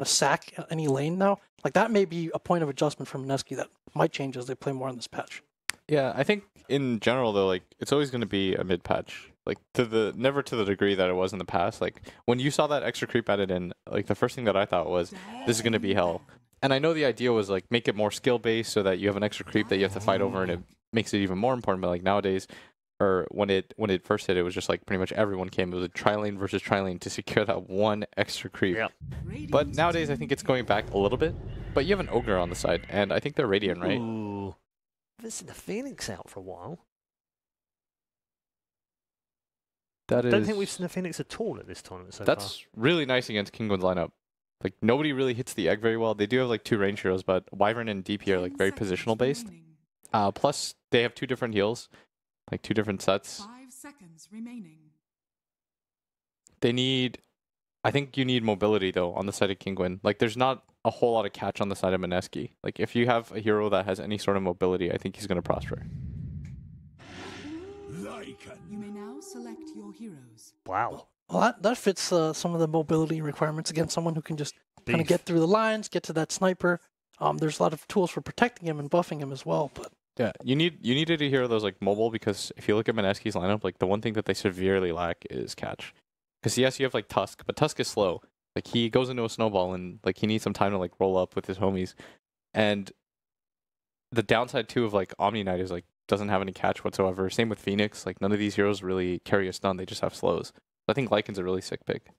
sack any lane now. Like that may be a point of adjustment for Mineski that might change as they play more on this patch. Yeah, I think in general though, like it's always going to be a mid patch, like never to the degree that it was in the past. Like when you saw that extra creep added in, like the first thing that I thought was this is going to be hell. And I know the idea was like make it more skill based so that you have an extra creep that you have to fight over, and it makes it even more important. But like nowadays, or when it first hit, it was just like pretty much everyone came. It was a tri-lane versus tri-lane to secure that one extra creep. Yep. But nowadays, I think it's going back a little bit. But you have an Ogre on the side, and I think they're Radiant, right? Ooh. Haven't seen the Phoenix out for a while. I don't think we've seen the Phoenix at all at this tournament so far. That's really nice against Kinguin's lineup. Like, nobody really hits the egg very well. They do have, like, 2 range heroes, but Wyvern and DP are, like, very positional based. Plus, they have 2 different heals, like, 2 different sets. 5 seconds remaining. They need... I think you need mobility, though, on the side of Kinguin. Like, there's not a whole lot of catch on the side of Mineski. Like, if you have a hero that has any sort of mobility, I think he's going to prosper. You may now select your heroes. Wow. Well, that fits some of the mobility requirements against someone who can just kind of get through the lines, get to that sniper. There's a lot of tools for protecting him and buffing him as well. But yeah, you needed a hero that was like mobile, because if you look at Mineski's lineup, like the one thing that they severely lack is catch. Because yes, you have like Tusk, but Tusk is slow. Like he goes into a snowball and like he needs some time to like roll up with his homies. And the downside too of like Omni Knight is like doesn't have any catch whatsoever. Same with Phoenix. Like none of these heroes really carry a stun. They just have slows. I think Lycan's a really sick pick.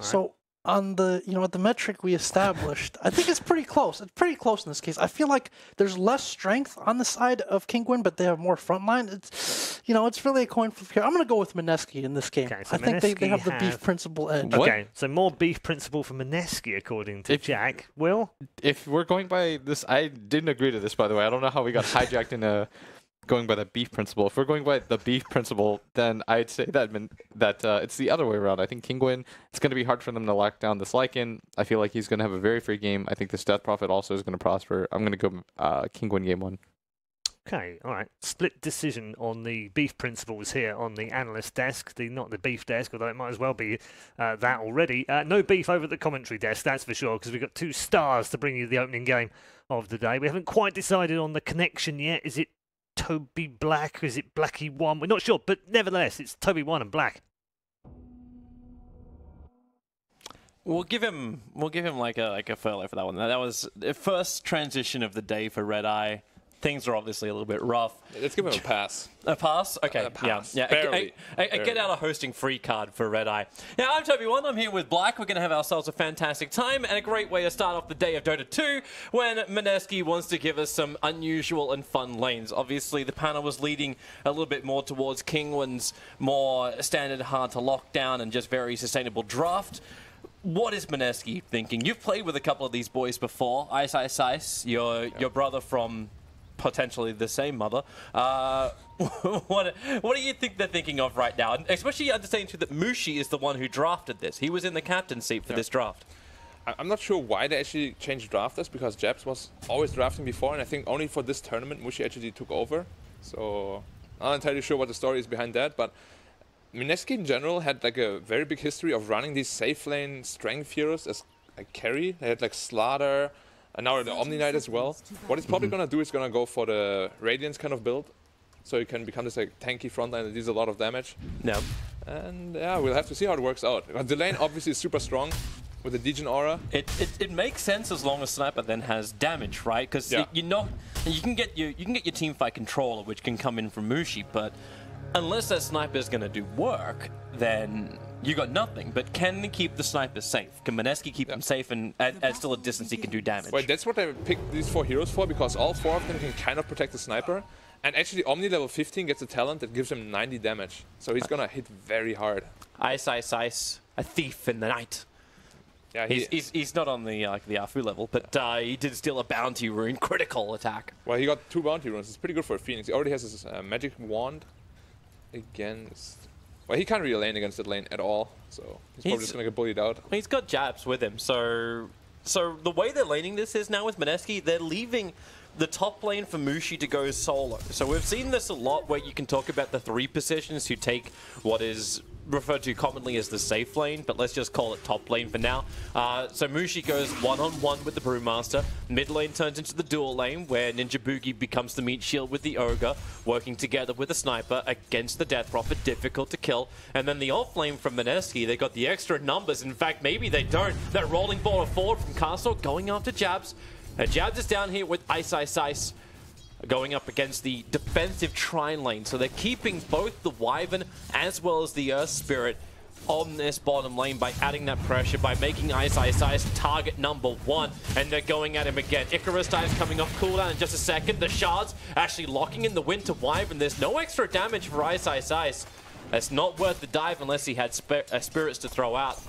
So on the the metric we established, I think it's pretty close. It's pretty close in this case. I feel like there's less strength on the side of Kinguin, but they have more frontline. It's it's really a coin flip here. I'm gonna go with Mineski in this game. Okay, so I think they have the beef principle edge. Okay, so more beef principle for Mineski according to Jack. Will? If we're going by this, I didn't agree to this, by the way. I don't know how we got hijacked into going by the beef principle. If we're going by the beef principle, then I'd say that it's the other way around. I think Kinguin, it's going to be hard for them to lock down this Lycan. I feel like he's going to have a very free game. I think this Death Prophet also is going to prosper. I'm going to go Kinguin game 1. Okay, all right. Split decision on the beef principles here on the analyst desk, not the beef desk, although it might as well be that already. No beef over at the commentary desk, that's for sure, because we've got 2 stars to bring you the opening game of the day. We haven't quite decided on the connection yet. Is it Toby Black, or is it Blackie1? We're not sure, but nevertheless, it's Toby1 and Black. We'll give him like a furlough for that one. That was the first transition of the day for Red Eye. Things are obviously a little bit rough. Let's give him a pass. A pass? Okay. A pass. Yeah. Barely. A get out of hosting free card for Red Eye. Yeah, I'm Toby1. I'm here with Black. We're going to have ourselves a fantastic time and a great way to start off the day of Dota 2 when Mineski wants to give us some unusual and fun lanes. Obviously, the panel was leading a little bit more towards Kinguin's more standard, hard to lock down and just very sustainable draft. What is Mineski thinking? You've played with a couple of these boys before. Ice, your brother from potentially the same mother. What do you think they're thinking of right now? And especially understanding too that Mushi is the one who drafted this. He was in the captain's seat for this draft. I'm not sure why they actually changed drafters, because Jabs was always drafting before, and I think only for this tournament Mushi actually took over. So I'm not entirely sure what the story is behind that, but Mineski in general had like a very big history of running these safe lane strength heroes as a carry. They had like Slaughter, and now the Omni Knight as well. What he's probably going to do is going to go for the Radiance kind of build, so he can become this like tanky frontline that deals a lot of damage. No. And yeah, we'll have to see how it works out. The lane obviously is super strong with the Degen aura. It makes sense as long as Sniper then has damage, right? Because you can get your team fight controller, which can come in from Mushi, but unless that Sniper is going to do work, then you got nothing. But can he keep the Sniper safe? Can Mineski keep him safe and at still a distance he can do damage? Well, that's what I picked these 4 heroes for, because all 4 of them can kind of protect the Sniper. And actually Omni level 15 gets a talent that gives him 90 damage. So he's gonna hit very hard. Ice, a thief in the night. Yeah, he's not on the the Afu level, but he did steal a bounty rune critical attack. Well, he got 2 bounty runes. It's pretty good for a Phoenix. He already has his magic wand against... Well, he can't really lane against that lane at all, so he's probably just going to get bullied out. He's got jabs with him, so the way they're laning this is now with Mineski, they're leaving the top lane for Mushi to go solo. So we've seen this a lot where you can talk about the 3 positions who take what is referred to commonly as the safe lane, but let's just call it top lane for now. So Mushi goes one-on-one with the Brewmaster. Mid lane turns into the dual lane, where Ninja Boogie becomes the meat shield with the Ogre, working together with the Sniper against the Death Prophet, difficult to kill. And then the off lane from Mineski, they got the extra numbers. In fact, maybe they don't. That rolling ball forward from Castle, going after Jabs. Jabs is down here with Ice Ice Ice, going up against the defensive Trine lane. So they're keeping both the Wyvern as well as the Earth Spirit on this bottom lane by adding that pressure, by making Ice Ice Ice target #1. And they're going at him again. Icarus Dive's coming off cooldown in just a second. The Shards actually locking in the Winter Wyvern. There's no extra damage for Ice Ice Ice. It's not worth the dive unless he had spirits to throw out.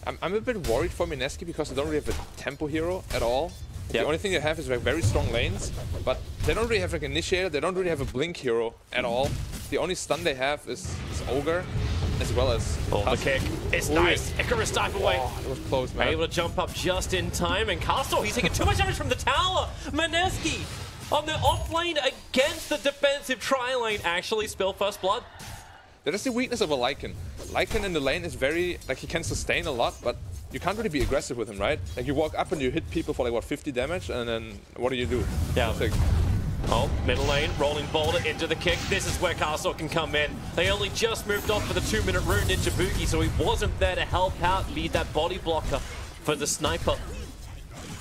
I'm a bit worried for Mineski because they don't really have a tempo hero at all. Yep. The only thing they have is like very strong lanes, but they don't really have like Initiator, they don't really have a Blink hero at all. The only stun they have is Ogre, as well as... Oh, the kick. It's nice. Icarus dive away. Oh, that was close, man. Able to jump up just in time, and Castle, he's taking too much damage from the tower. Mineski on the off lane against the defensive tri-lane actually spill first blood. That is the weakness of a Lycan. Lycan in the lane is very, like, he can sustain a lot, but you can't really be aggressive with him, right? Like, you walk up and you hit people for like, what, 50 damage, and then what do you do? Yeah. It's like, oh, middle lane, rolling boulder into the kick. This is where Castle can come in. They only just moved off for the 2-minute rune Ninja Boogie, so he wasn't there to help out, be that body blocker for the Sniper.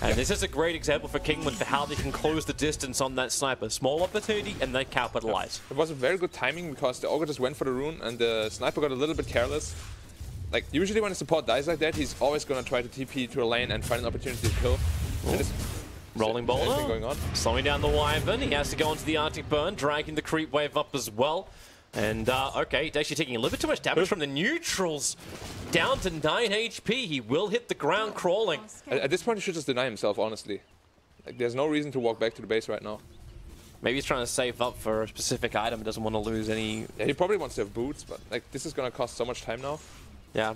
And this is a great example for Kinguin for how they can close the distance on that Sniper. Small opportunity, and they capitalize. it was a very good timing because the Ogre just went for the rune, and the Sniper got a little bit careless. Like, usually when a support dies like that, he's always going to try to TP to a lane and find an opportunity to kill. Rolling boulder, going on. slowing down the Wyvern. He has to go into the Arctic Burn, dragging the creep wave up as well. And, okay, he's actually taking a little bit too much damage from the neutrals. Down to 9 HP. He will hit the ground crawling. At this point, he should just deny himself, honestly. Like, there's no reason to walk back to the base right now. Maybe he's trying to save up for a specific item. He doesn't want to lose any... Yeah, he probably wants to have boots, but like this is going to cost so much time now. Yeah.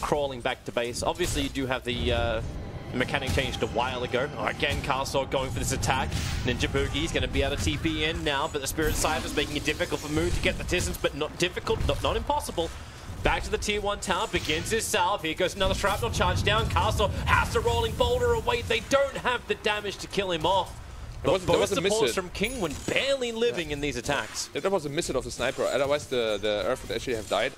Crawling back to base. Obviously, you do have the mechanic changed a while ago. Again, Castle going for this attack. Ninja Boogie's going to be able to TP in now, but the Spirit Scythe is making it difficult for Moon to get the distance, but not difficult, not impossible. Back to the tier 1 tower, begins his salve. Here goes another shrapnel charge down. Castle has to rolling boulder away. They don't have the damage to kill him off. But both supports from Kinguin barely living in these attacks. Yeah, that was a miss of the Sniper, otherwise the Earth would actually have died.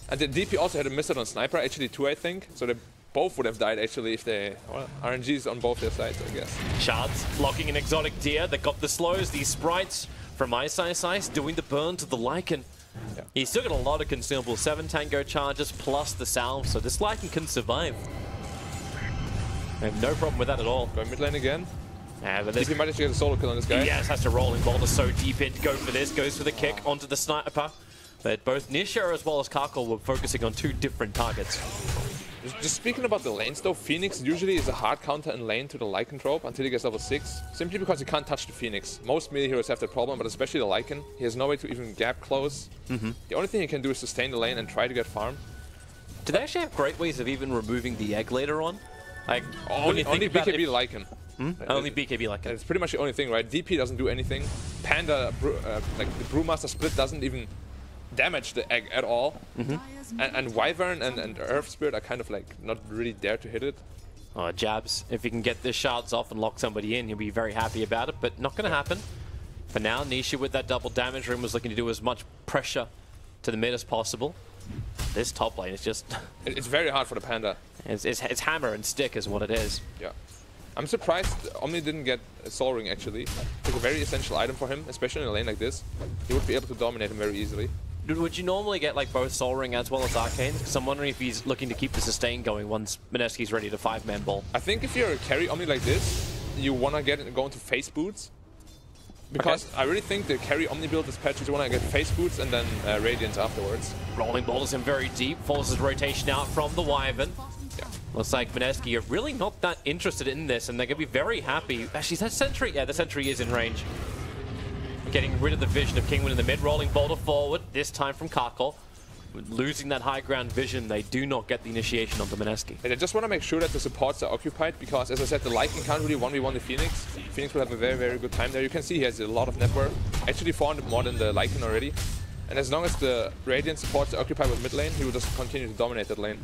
And the DP also had a miss on Sniper, actually 2 I think, so they both would have died actually if they... Well, RNG's on both their sides, I guess. Shards blocking an exotic deer. They got the slows, these sprites from Ice Ice Ice doing the burn to the Lycan. Yeah. He's still got a lot of consumables, 7 tango charges plus the salve, so this Lycan can survive. I have no problem with that at all. Going mid lane again. Yeah, but DP might actually get a solo kill on this guy. Yes, has to rolling boulder so deep in to go for this. Goes for the kick onto the Sniper. But both Nisha as well as Karkle were focusing on 2 different targets. Just speaking about the lanes though, Phoenix usually is a hard counter in lane to the Lycan trope until he gets level 6. Simply because he can't touch the Phoenix. Most melee heroes have that problem, but especially the Lycan. He has no way to even gap close. The only thing he can do is sustain the lane and try to get farm. Do they actually have great ways of even removing the egg later on? Like, only BKB Lycan. Only BKB Lycan. It's pretty much the only thing, right? DP doesn't do anything. Panda, like the Brewmaster split doesn't even damage the egg at all. And Wyvern and Earth Spirit are kind of like not really there to hit it. Jabs, if he can get the shards off and lock somebody in, he'll be very happy about it, but not going to happen. For now, Nisha with that double damage room was looking to do as much pressure to the mid as possible. This top lane is just... It's very hard for the Panda. It's hammer and stick is what it is. Yeah. I'm surprised Omni didn't get a Soul Ring actually. It's a very essential item for him, especially in a lane like this. He would be able to dominate him very easily. Would you normally get like both Soul Ring as well as Arcane? Because I'm wondering if he's looking to keep the sustain going once Mineski's ready to 5-man ball. I think if you're a carry Omni like this, you want to go into face boots. Because I really think the carry Omni build this patch is you want to get face boots and then Radiance afterwards. Rolling boulders in very deep, forces rotation out from the Wyvern. Yeah. Looks like Mineski are really not that interested in this, and they're going to be very happy. Actually, is that Sentry? Yeah, the Sentry is in range. Getting rid of the vision of Kinguin in the mid, rolling boulder forward, this time from Karkle. Losing that high ground vision, they do not get the initiation onto Mineski. I just want to make sure that the supports are occupied, because as I said, the Lycan can't really 1v1 the Phoenix. Phoenix will have a very, very good time there. You can see he has a lot of net worth. Actually 400 more than the Lycan already. And as long as the Radiant supports the Occupy with mid lane, he will just continue to dominate that lane.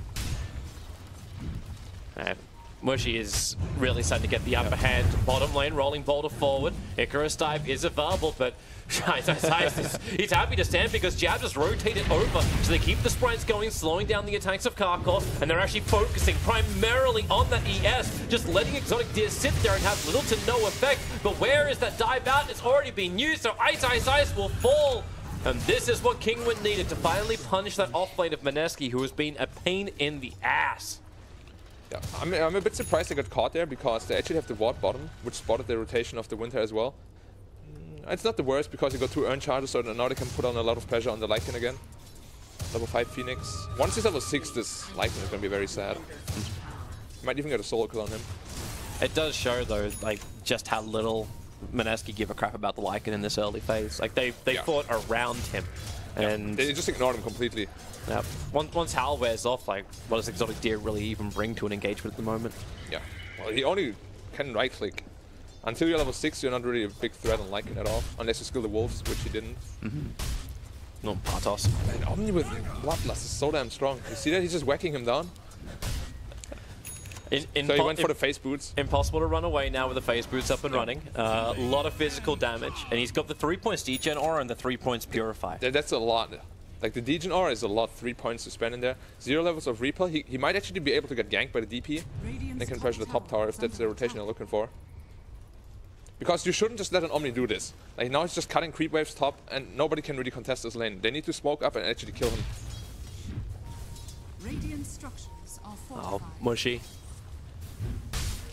Mushi is really starting to get the upper hand. Bottom lane, rolling boulder forward. Icarus dive is available, but he's happy to stand because Jab just rotated over. So they keep the sprites going, slowing down the attacks of Karkor, and they're actually focusing primarily on that ES, just letting Exotic Deer sit there and have little to no effect. But where is that dive out? It's already been used, so Ice will fall. And this is what Kinguin needed to finally punish that offlane of Mineski, who has been a pain in the ass. Yeah, I'm a bit surprised they got caught there because they actually have the ward bottom, which spotted the rotation of the Winter as well. It's not the worst because they got 2 Urn charges, so now they can put on a lot of pressure on the Lycan again. Level 5 Phoenix. Once he's level 6, this Lycan is going to be very sad. Might even get a solo kill on him. It does show, though, like, just how little Mineski give a crap about the Lycan in this early phase. Like, they fought around him. And they just ignored him completely. Yeah. Once Howl wears off, like, what does Exotic Deer really even bring to an engagement at the moment? Yeah. Well, he only can right-click. Until you're level 6, you're not really a big threat on Lycan at all. Unless you skill the Wolves, which he didn't. No, Partos. And Omni with Bloodlust is so damn strong. You see that? He's just whacking him down. So he went for the face boots. Impossible to run away now with the face boots up and running. A lot of physical damage. And he's got the 3 points degen aura and the 3 points purify. That's a lot. Like, the degen aura is a lot, 3 points to spend in there. 0 levels of repel. He might actually be able to get ganked by the DP. And they can pressure the top tower if that's the rotation they're looking for. Because you shouldn't just let an Omni do this. Like, now he's just cutting creep waves top, and nobody can really contest this lane. They need to smoke up and actually kill him. Radiant structures are Oh, fortified. Mushy.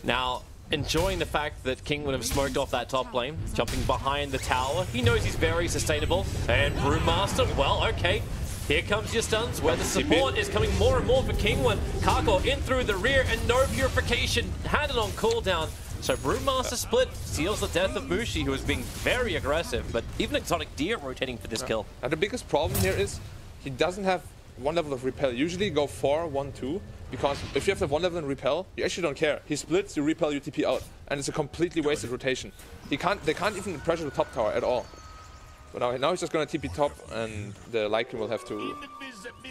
Now, enjoying the fact that King would have smoked off that top lane, jumping behind the tower. He knows he's very sustainable. And Brewmaster, well, okay. Here comes your stuns, where the support is coming more and more for Kinguin. Karkor in through the rear, and no purification. Had it on cooldown. So Brewmaster split seals the death of Mushi, who is being very aggressive, but even Exotic Deer rotating for this kill. Now the biggest problem here is he doesn't have 1 level of repel. Usually you go 4, 1, 2, because if you have the 1 level in repel, you actually don't care. He splits, you repel, you TP out, and it's a completely wasted rotation. They can't even pressure the top tower at all. But now he's just gonna TP top, and the Lycan will have to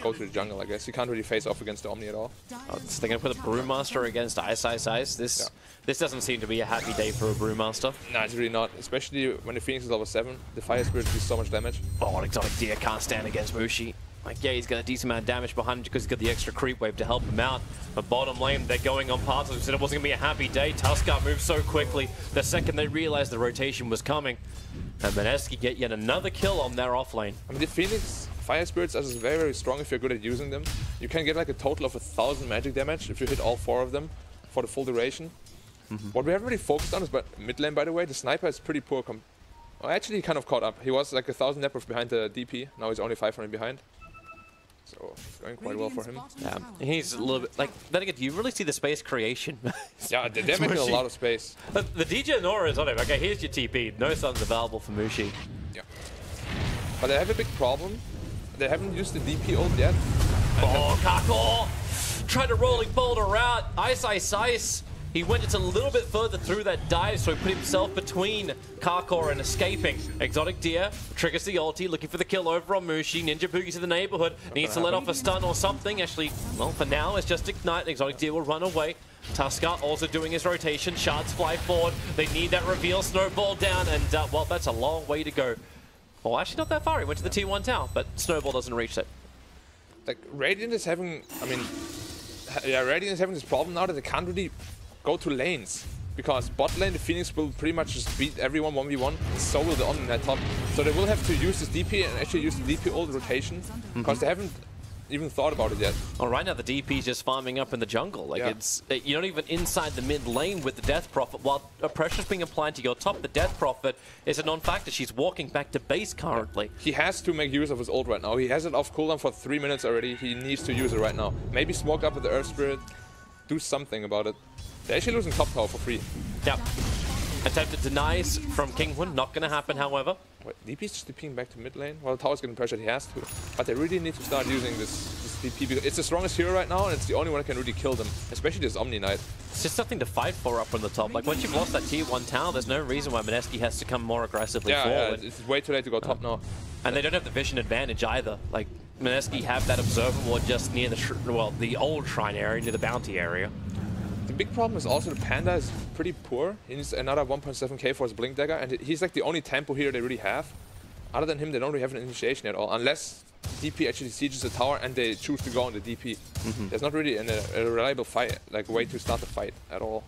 go to the jungle, I guess. He can't really face off against the Omni at all. So they're going to put a Brewmaster against Ice. This doesn't seem to be a happy day for a Brewmaster. No, it's really not. Especially when the Phoenix is level 7. The Fire Spirit does so much damage. Oh, Exotic Deer can't stand against Mushi. Like, yeah, he's got a decent amount of damage behind him because he's got the extra creep wave to help him out. But bottom lane, they're going on parts. We said it wasn't going to be a happy day. Tuskar moves so quickly. The second they realized the rotation was coming. And Mineski get yet another kill on their offlane. I mean, the Phoenix Fire Spirits are very, very strong if you're good at using them. You can get like a total of 1,000 magic damage if you hit all 4 of them for the full duration. What we haven't really focused on is mid lane, by the way. The sniper is pretty poor. Well, actually, he kind of caught up. He was like 1,000 net worth behind the DP. Now he's only 500 behind. So, going quite well for him. Yeah, he's a little bit like. Then again, do you really see the space creation? Yeah, they're making a lot of space. But the DJ Nora is on him. Okay, here's your TP. No stuns available for Mushi. Yeah. But they have a big problem. They haven't used the DP ult yet. Oh, Karkor! Tried to rolling boulder out. Ice. He went just a little bit further through that dive, so he put himself between Karkor and escaping. Exotic Deer triggers the ulti, looking for the kill over on Mushi. Ninja Boogie's in the neighborhood. Needs to let off a stun or something. Actually, well, for now, it's just Ignite. Exotic Deer will run away. Tuskar also doing his rotation. Shards fly forward. They need that reveal. Snowball down, and, well, that's a long way to go. Well, actually not that far. He went to the T1 tower, but Snowball doesn't reach it. Like, Radiant is having, Radiant is having this problem now that they can't really go to lanes. Because bot lane, the Phoenix will pretty much just beat everyone 1v1, and so will the Omni at top. So they will have to use this DP and actually use the DP ult rotation, because they haven't even thought about it yet. Well, right now the DP is just farming up in the jungle. Like, it's you're not even inside the mid lane with the Death Prophet. While a pressure's being applied to your top, the Death Prophet is a non-factor. She's walking back to base currently. He has to make use of his ult right now. He has it off cooldown for 3 minutes already. He needs to use it right now. Maybe smoke up with the Earth Spirit. Do something about it. They're actually losing top tower for free. Yep. Attempted denies from Kinguin. Not going to happen, however. Wait, DP's just TPing back to mid lane? Well, the tower's getting pressured. He has to. But they really need to start using this DP, because it's the strongest hero right now, and it's the only one that can really kill them, especially this Omni Knight. It's just something to fight for up on the top. Like, once you've lost that tier 1 tower, there's no reason why Mineski has to come more aggressively forward. Yeah, it's way too late to go top now. And they don't have the vision advantage either. Like, Mineski have that observer ward just near the old shrine area, near the bounty area. The big problem is also the Panda is pretty poor. He needs another 1.7k for his Blink Dagger, and he's like the only tempo hero they really have. Other than him, they don't really have an initiation at all, unless DP actually sieges the tower and they choose to go on the DP. There's not really a reliable fight, like way to start the fight at all.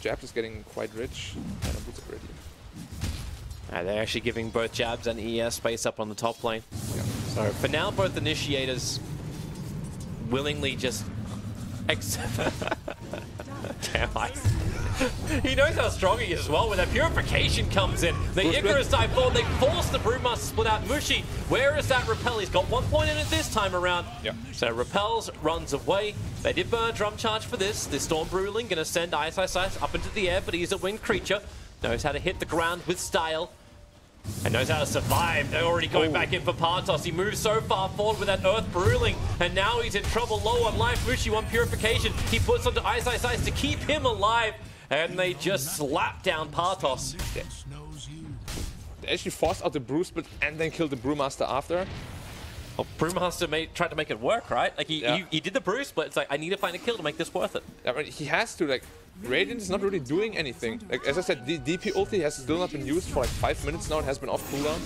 Jabs is getting quite rich, and Boots are ready. They're actually giving both Jabs and ES space up on the top lane. Yeah. So for now, both initiators willingly just Damn, he knows how strong he is as well when that purification comes in. The Icarus dive forward, they force the Brewmaster split out. Mushi, where is that Repel? He's got 1 point in it this time around. Yep. So Repels runs away. They did burn a drum charge for this. The Storm Bruling gonna send Ice up into the air, but he's a winged creature. Knows how to hit the ground with style. And knows how to survive. They're already going back in for Partos. He moves so far forward with that Earth Bruling, and now he's in trouble low on life. Mushi won Purification. He puts onto Ice to keep him alive, and they just slap down Partos. They actually forced out the Brew Split and then killed the Brewmaster after. Well, Brewmaster tried to make it work, right? Like, he did the Brew Split. It's like, I need to find a kill to make this worth it. Yeah, I mean, he has to, like, Radiant is not really doing anything. Like, as I said, the DP ulti has still not been used for like 5 minutes now and has been off cooldown.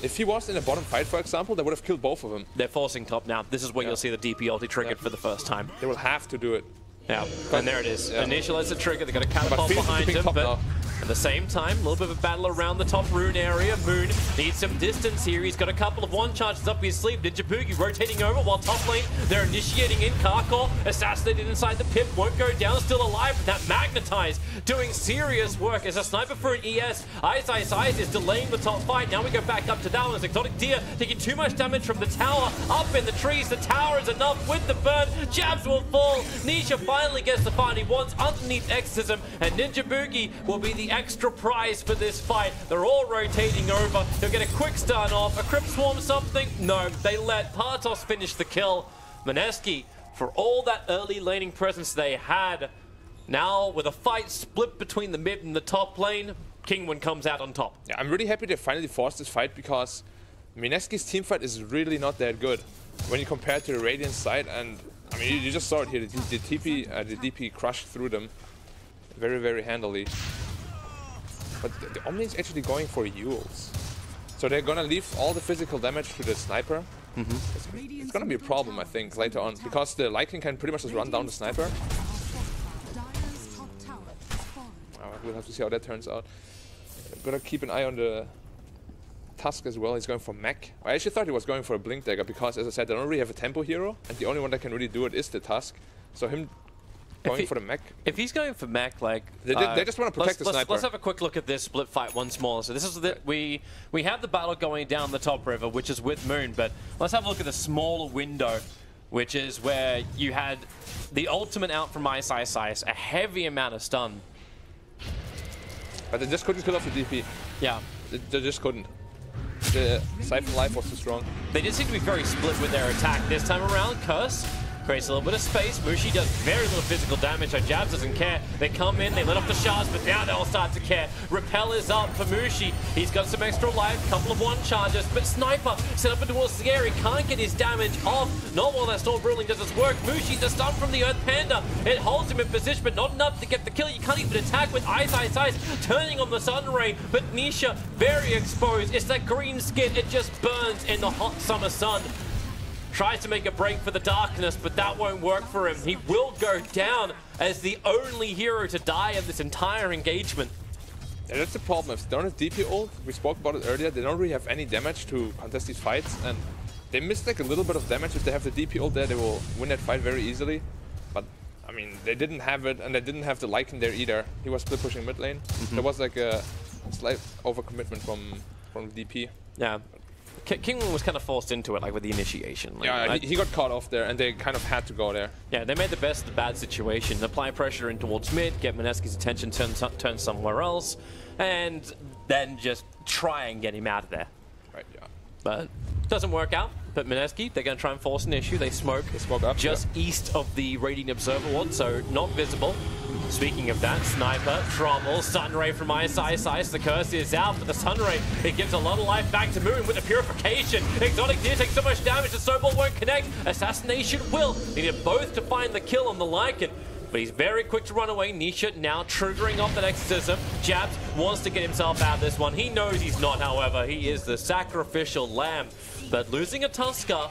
If he was in a bottom fight, for example, they would have killed both of them. They're forcing top now. This is where you'll see the DP ulti triggered for the first time. They will have to do it. Yeah, and there it is. Initialize the trigger. They've got a catapult behind him, but at the same time, a little bit of a battle around the top rune area. Moon needs some distance here. He's got a couple of one charges up his sleeve. Ninja Boogie rotating over while top lane, they're initiating in. Karkor assassinated inside the pit, won't go down, still alive, but that Magnetize doing serious work as a sniper for an ES. Ice is delaying the top fight. Now we go back up to that one as Exotic Deer taking too much damage from the tower. Up in the trees, the tower is enough with the burn. Jabs will fall. Nisha finally gets the fight he wants underneath Exorcism, and Ninja Boogie will be the extra prize for this fight. They're all rotating over. They'll get a quick stun off. A Crypt Swarm something? No, they let Partos finish the kill. Mineski, for all that early laning presence they had, now with a fight split between the mid and the top lane, Kinguin comes out on top. Yeah, I'm really happy they finally forced this fight because Mineski's teamfight is really not that good when you compare it to the Radiant side. And I mean, you just saw it here. The DP crushed through them very, very handily. But the Omni is actually going for Yules. So they're gonna leave all the physical damage to the sniper. It's gonna be a problem, I think, later on, because the Lycan can pretty much just run down the sniper. We'll have to see how that turns out. I'm gonna keep an eye on the Tusk as well. He's going for mech. I actually thought he was going for a Blink Dagger because, as I said, they don't really have a tempo hero, and the only one that can really do it is the Tusk. So him going for the mech. If he's going for mech, like they just want to protect the sniper. Let's have a quick look at this split fight once more. So this is the we have the battle going down the top river, which is with Moon, but let's have a look at the smaller window, which is where you had the ultimate out from Ice, a heavy amount of stun. But they just couldn't kill off the DP. Yeah. They just couldn't. The Siphon Life was too strong. They did seem to be very split with their attack this time around. Curse creates a little bit of space. Mushi does very little physical damage, so Jabs doesn't care. They come in, they let off the shards, but now they'll start to care. Repel is up for Mushi. He's got some extra life, couple of one charges, but Sniper set up towards the area, can't get his damage off. Not while that Storm Bruling does its work. Mushi, the stun from the Earth Panda. It holds him in position, but not enough to get the kill. You can't even attack with Ice, turning on the Sun Ray, but Nisha very exposed. It's that green skin, it just burns in the hot summer sun. Tries to make a break for the darkness, but that won't work for him. He will go down as the only hero to die in this entire engagement. Yeah, that's the problem. If they don't have DP ult, we spoke about it earlier, they don't really have any damage to contest these fights, and they miss like a little bit of damage. If they have the DP ult there, they will win that fight very easily. But I mean, they didn't have it, and they didn't have the Lycan there either. He was split pushing mid lane. There was like a slight overcommitment from DP. Yeah. Kinguin was kind of forced into it, like with the initiation. Like, yeah, he got caught off there, and they kind of had to go there. Yeah, they made the best of the bad situation. Apply pressure in towards mid, get Mineski's attention turn somewhere else, and then just try and get him out of there. Right, yeah. But doesn't work out. but Mineski, they're going to try and force an issue. They smoke up just east of the Radiant Observer Ward, so not visible. Speaking of that, Sniper, Trouble, Sunray from Ice. The curse is out, but the Sunray, it gives a lot of life back to Moon with the Purification. Exotic Deer takes so much damage, the Snowball won't connect. Assassination will. They need both to find the kill on the Lycan. But he's very quick to run away. Nisha now triggering off that exorcism. Jabs wants to get himself out of this one. He knows he's not, however. He is the sacrificial lamb. But losing a Tusker,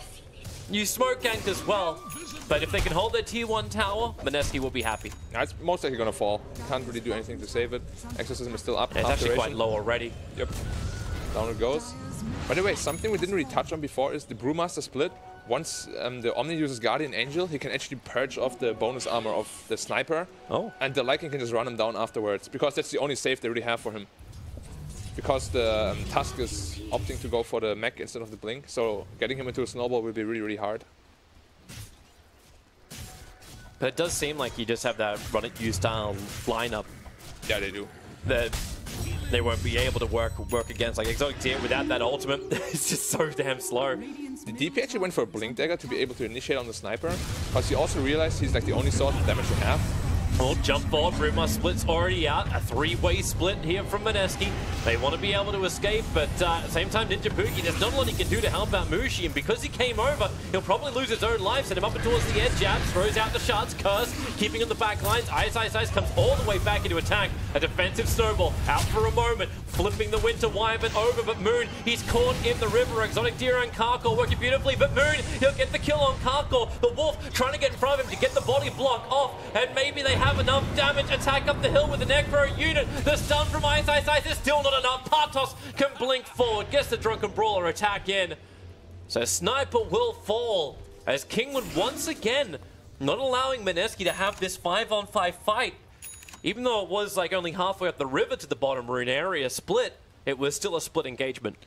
you smoke ganked as well. But if they can hold their tier 1 tower, Mineski will be happy. Yeah, it's most likely going to fall. Can't really do anything to save it. Exorcism is still up. Yeah, it's actually quite low already. Yep. Down it goes. By the way, something we didn't really touch on before is the Brewmaster split. Once the Omni uses Guardian Angel, he can actually purge off the bonus armor of the Sniper. Oh. And the Lycan can just run him down afterwards, because that's the only save they really have for him. Because the Tusk is opting to go for the mech instead of the Blink, so getting him into a Snowball will be really, really hard. But it does seem like you just have that run-it-you style lineup. Yeah, they do. That they won't be able to work against. Like Exotic Deer without that ultimate, it's just so damn slow. The DP actually went for a Blink Dagger to be able to initiate on the Sniper, because he also realized he's like the only source of damage they have. Well, jump forward, Brewmaster split's already out. A 3-way split here from Mineski. They want to be able to escape, but at the same time, Ninja Pookie, there's not a lot he can do to help out Mushi, and because he came over, he'll probably lose his own life, send him up and towards the edge. Jabs throws out the shards, Curse, keeping on the back lines. Ice comes all the way back into attack. A defensive Snowball, out for a moment, flipping the Winter Wyvern over, but Moon, he's caught in the river. Exotic Deer and Karkor working beautifully, but Moon, he'll get the kill on Karkor. The Wolf trying to get in front of him to get the body block off, and maybe they have enough damage. Attack up the hill with the Necro unit. The stun from Ice is still not enough. Partos can blink forward, gets the Drunken Brawler attack in. So Sniper will fall as Kinguin once again not allowing Mineski to have this 5-on-5 fight. Even though it was like only halfway up the river to the bottom rune area split, it was still a split engagement.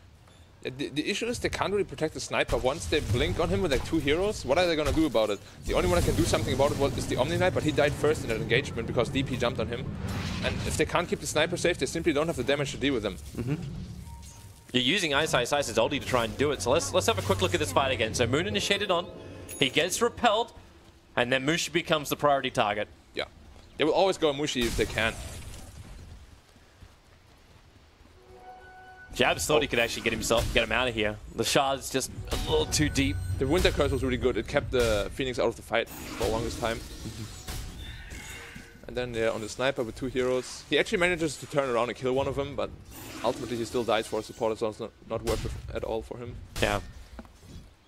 The issue is they can't really protect the Sniper. Once they blink on him with like 2 heroes, what are they going to do about it? The only one that can do something about it is the Omni Knight, but he died first in that engagement because DP jumped on him. And if they can't keep the Sniper safe, they simply don't have the damage to deal with him. You're using Ice's ulti to try and do it, so let's have a quick look at this fight again. So Moon initiated on, he gets repelled, and then Mushi becomes the priority target. Yeah. They will always go Mushi if they can. Jabs thought he could actually get him out of here. The shard's just a little too deep. The Winter Curse was really good. It kept the Phoenix out of the fight for the longest time. And then on the Sniper with 2 heroes, he actually manages to turn around and kill one of them, but ultimately he still dies for a supporter, so it's not worth it at all for him. Yeah.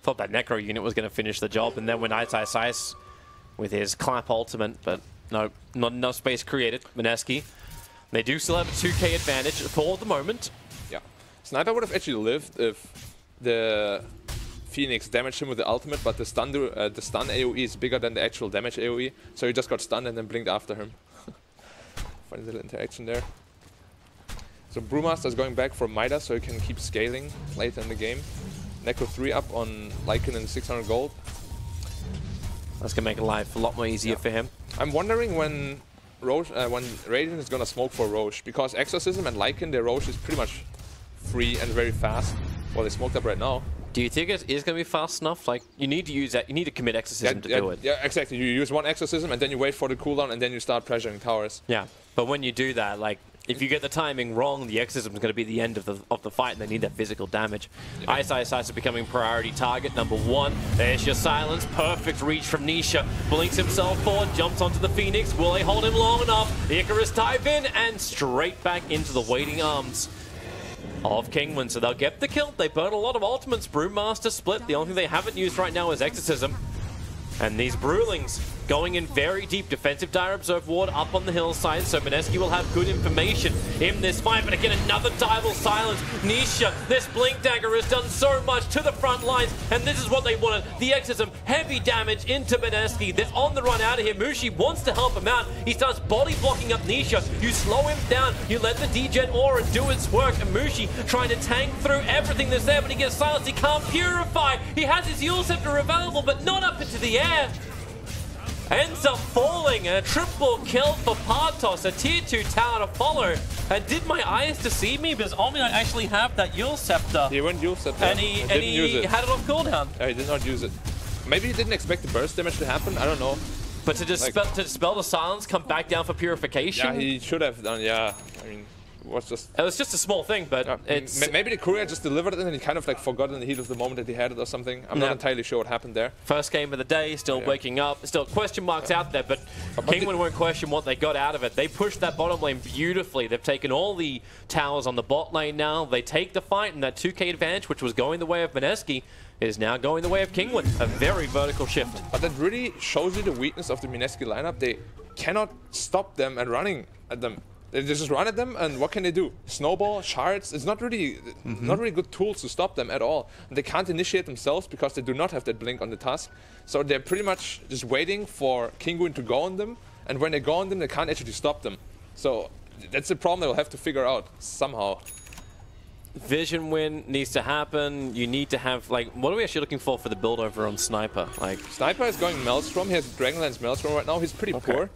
Thought that Necro unit was going to finish the job, and then when Ice with his clap ultimate, but no, not enough space created. Mineski, they do still have a 2k advantage for the moment. Yeah. Sniper would have actually lived if the Phoenix damaged him with the ultimate, but the stun AoE is bigger than the actual damage AoE, so he just got stunned and then blinked after him. Funny little interaction there. So Brewmaster is going back for Midas so he can keep scaling later in the game. Necro 3 up on Lycan and 600 gold. That's going to make life a lot more easier for him. I'm wondering when Radiant is going to smoke for Roche, because Exorcism and Lycan, their Roche is pretty much free and very fast. Well, they smoked up right now. Do you think it is going to be fast enough? Like, you need to use that. You need to commit Exorcism to do it. Yeah, exactly. You use 1 Exorcism and then you wait for the cooldown and then you start pressuring towers. Yeah, but when you do that, like, if you get the timing wrong, the Exorcism is going to be the end of the fight, and they need that physical damage. Yeah. Ice is becoming priority target number 1. There's your silence. Perfect reach from Nisha. Blinks himself forward, jumps onto the Phoenix. Will they hold him long enough? The Icarus dive in and straight back into the waiting arms of Kinguin. So they'll get the kill. They burn a lot of ultimates. Brewmaster split. The only thing they haven't used right now is Exorcism. And these Brewlings going in very deep. Defensive Dire Observe Ward up on the hillside, so Mineski will have good information in this fight. But again, another dival silence. Nisha, this Blink Dagger has done so much to the front lines, and this is what they wanted. The Exorcism, heavy damage into Mineski. That's on the run out of here. Mushi wants to help him out. He starts body blocking up Nisha. You slow him down. You let the Degen Aura do its work, and Mushi trying to tank through everything that's there, but he gets silenced. He can't purify. He has his Yule Scepter available, but not up into the air. ends up falling, and a triple kill for Partos, a tier 2 tower to follow. And did my eyes deceive me? Because Omni actually have that Yule Scepter. He went Yule Scepter. And he had it off cooldown. Yeah, he did not use it. Maybe he didn't expect the burst damage to happen, I don't know. But to dispel the silence, come back down for purification? Yeah, he should have done, yeah. I mean, it was just a small thing, but it's... Maybe the courier just delivered it and he kind of like forgot in the heat of the moment that he had it or something. I'm not entirely sure what happened there. First game of the day, still waking up, still question marks out there, but Kinguin won't question what they got out of it. They pushed that bottom lane beautifully. They've taken all the towers on the bot lane now. They take the fight, and that 2k advantage, which was going the way of Mineski, is now going the way of Kinguin. A very vertical shift. But that really shows you the weakness of the Mineski lineup. They cannot stop them and running at them. They just run at them, and what can they do? Snowball, shards. It's not really good tools to stop them at all. And they can't initiate themselves because they do not have that blink on the task. So they're pretty much just waiting for Kinguin to go on them, and when they go on them, they can't actually stop them. So that's a problem they'll have to figure out somehow. Vision win needs to happen. You need to have, like, what are we actually looking for the build over on Sniper? Like, Sniper is going Maelstrom. He has Dragonlance Maelstrom right now. He's pretty poor.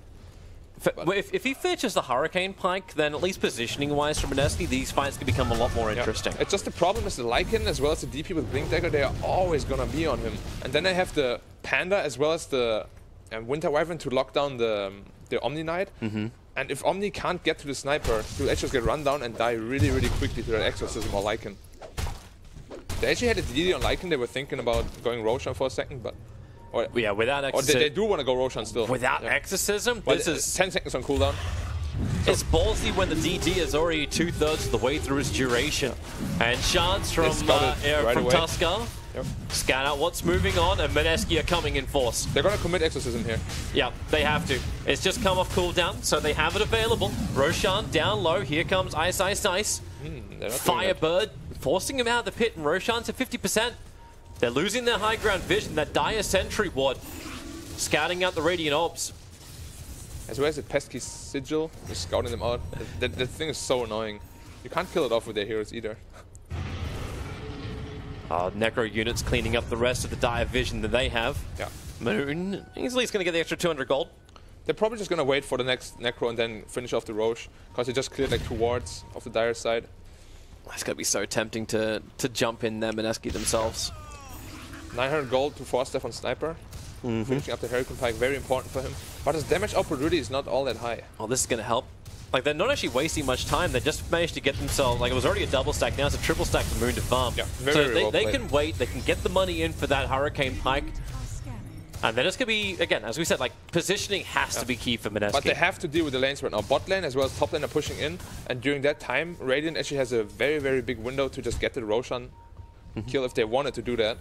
If he fetches the Hurricane Pike, then at least positioning-wise for Mineski, these fights can become a lot more interesting. It's just the problem is the Lycan as well as the DP with Blink Dagger, they are always going to be on him. And then I have the Panda as well as the Winter Wyvern to lock down the Omni Knight. And if Omni can't get to the Sniper, he'll actually get run down and die really, really quickly to that Exorcism or Lycan. They actually had a DD on Lycan. They were thinking about going Roshan for a second, but... yeah, without Exorcism... Or they do want to go Roshan still. Without Exorcism? Well, this is... 10 seconds on cooldown. It's ballsy when the DD is already 2/3 of the way through its duration. And Shards from Tuskar scan out what's moving on, and Mineski are coming in force. They're going to commit Exorcism here. Yeah, they have to. It's just come off cooldown, so they have it available. Roshan down low. Here comes Ice Ice Ice. Firebird forcing him out of the pit, and Roshan's at 50%. They're losing their high ground vision, that dire sentry ward. Scouting out the Radiant Orbs. As well as the pesky Sigil, just scouting them out. That thing is so annoying. You can't kill it off with their heroes either. Necro units cleaning up the rest of the dire vision that they have. Yeah. Moon easily is going to get the extra 200 gold. They're probably just going to wait for the next Necro and then finish off the Roche, because they just cleared like 2 wards off the dire side. It's going to be so tempting to jump in there, Mineski themselves. 900 gold to 4-step on Sniper. Finishing up the Hurricane Pike, very important for him. But his damage output really is not all that high. Oh, this is going to help. Like, they're not actually wasting much time. They just managed to get themselves, like, it was already a double stack. Now it's a triple stack for Moon to farm. Yeah, so they can wait. They can get the money in for that Hurricane Pike. And then it's going to be, again, as we said, like, positioning has to be key for Mineski. But they have to deal with the lanes right now. Bot lane as well as top lane are pushing in. And during that time, Radiant actually has a very, very big window to just get the Roshan kill if they wanted to do that.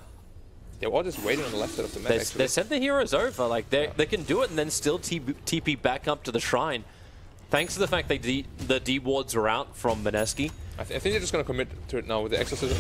They're all just waiting on the left side of the map, actually. They sent the heroes over. Like, they can do it and then still TP back up to the shrine. Thanks to the fact the D wards are out from Mineski. I think they're just going to commit to it now with the Exorcism.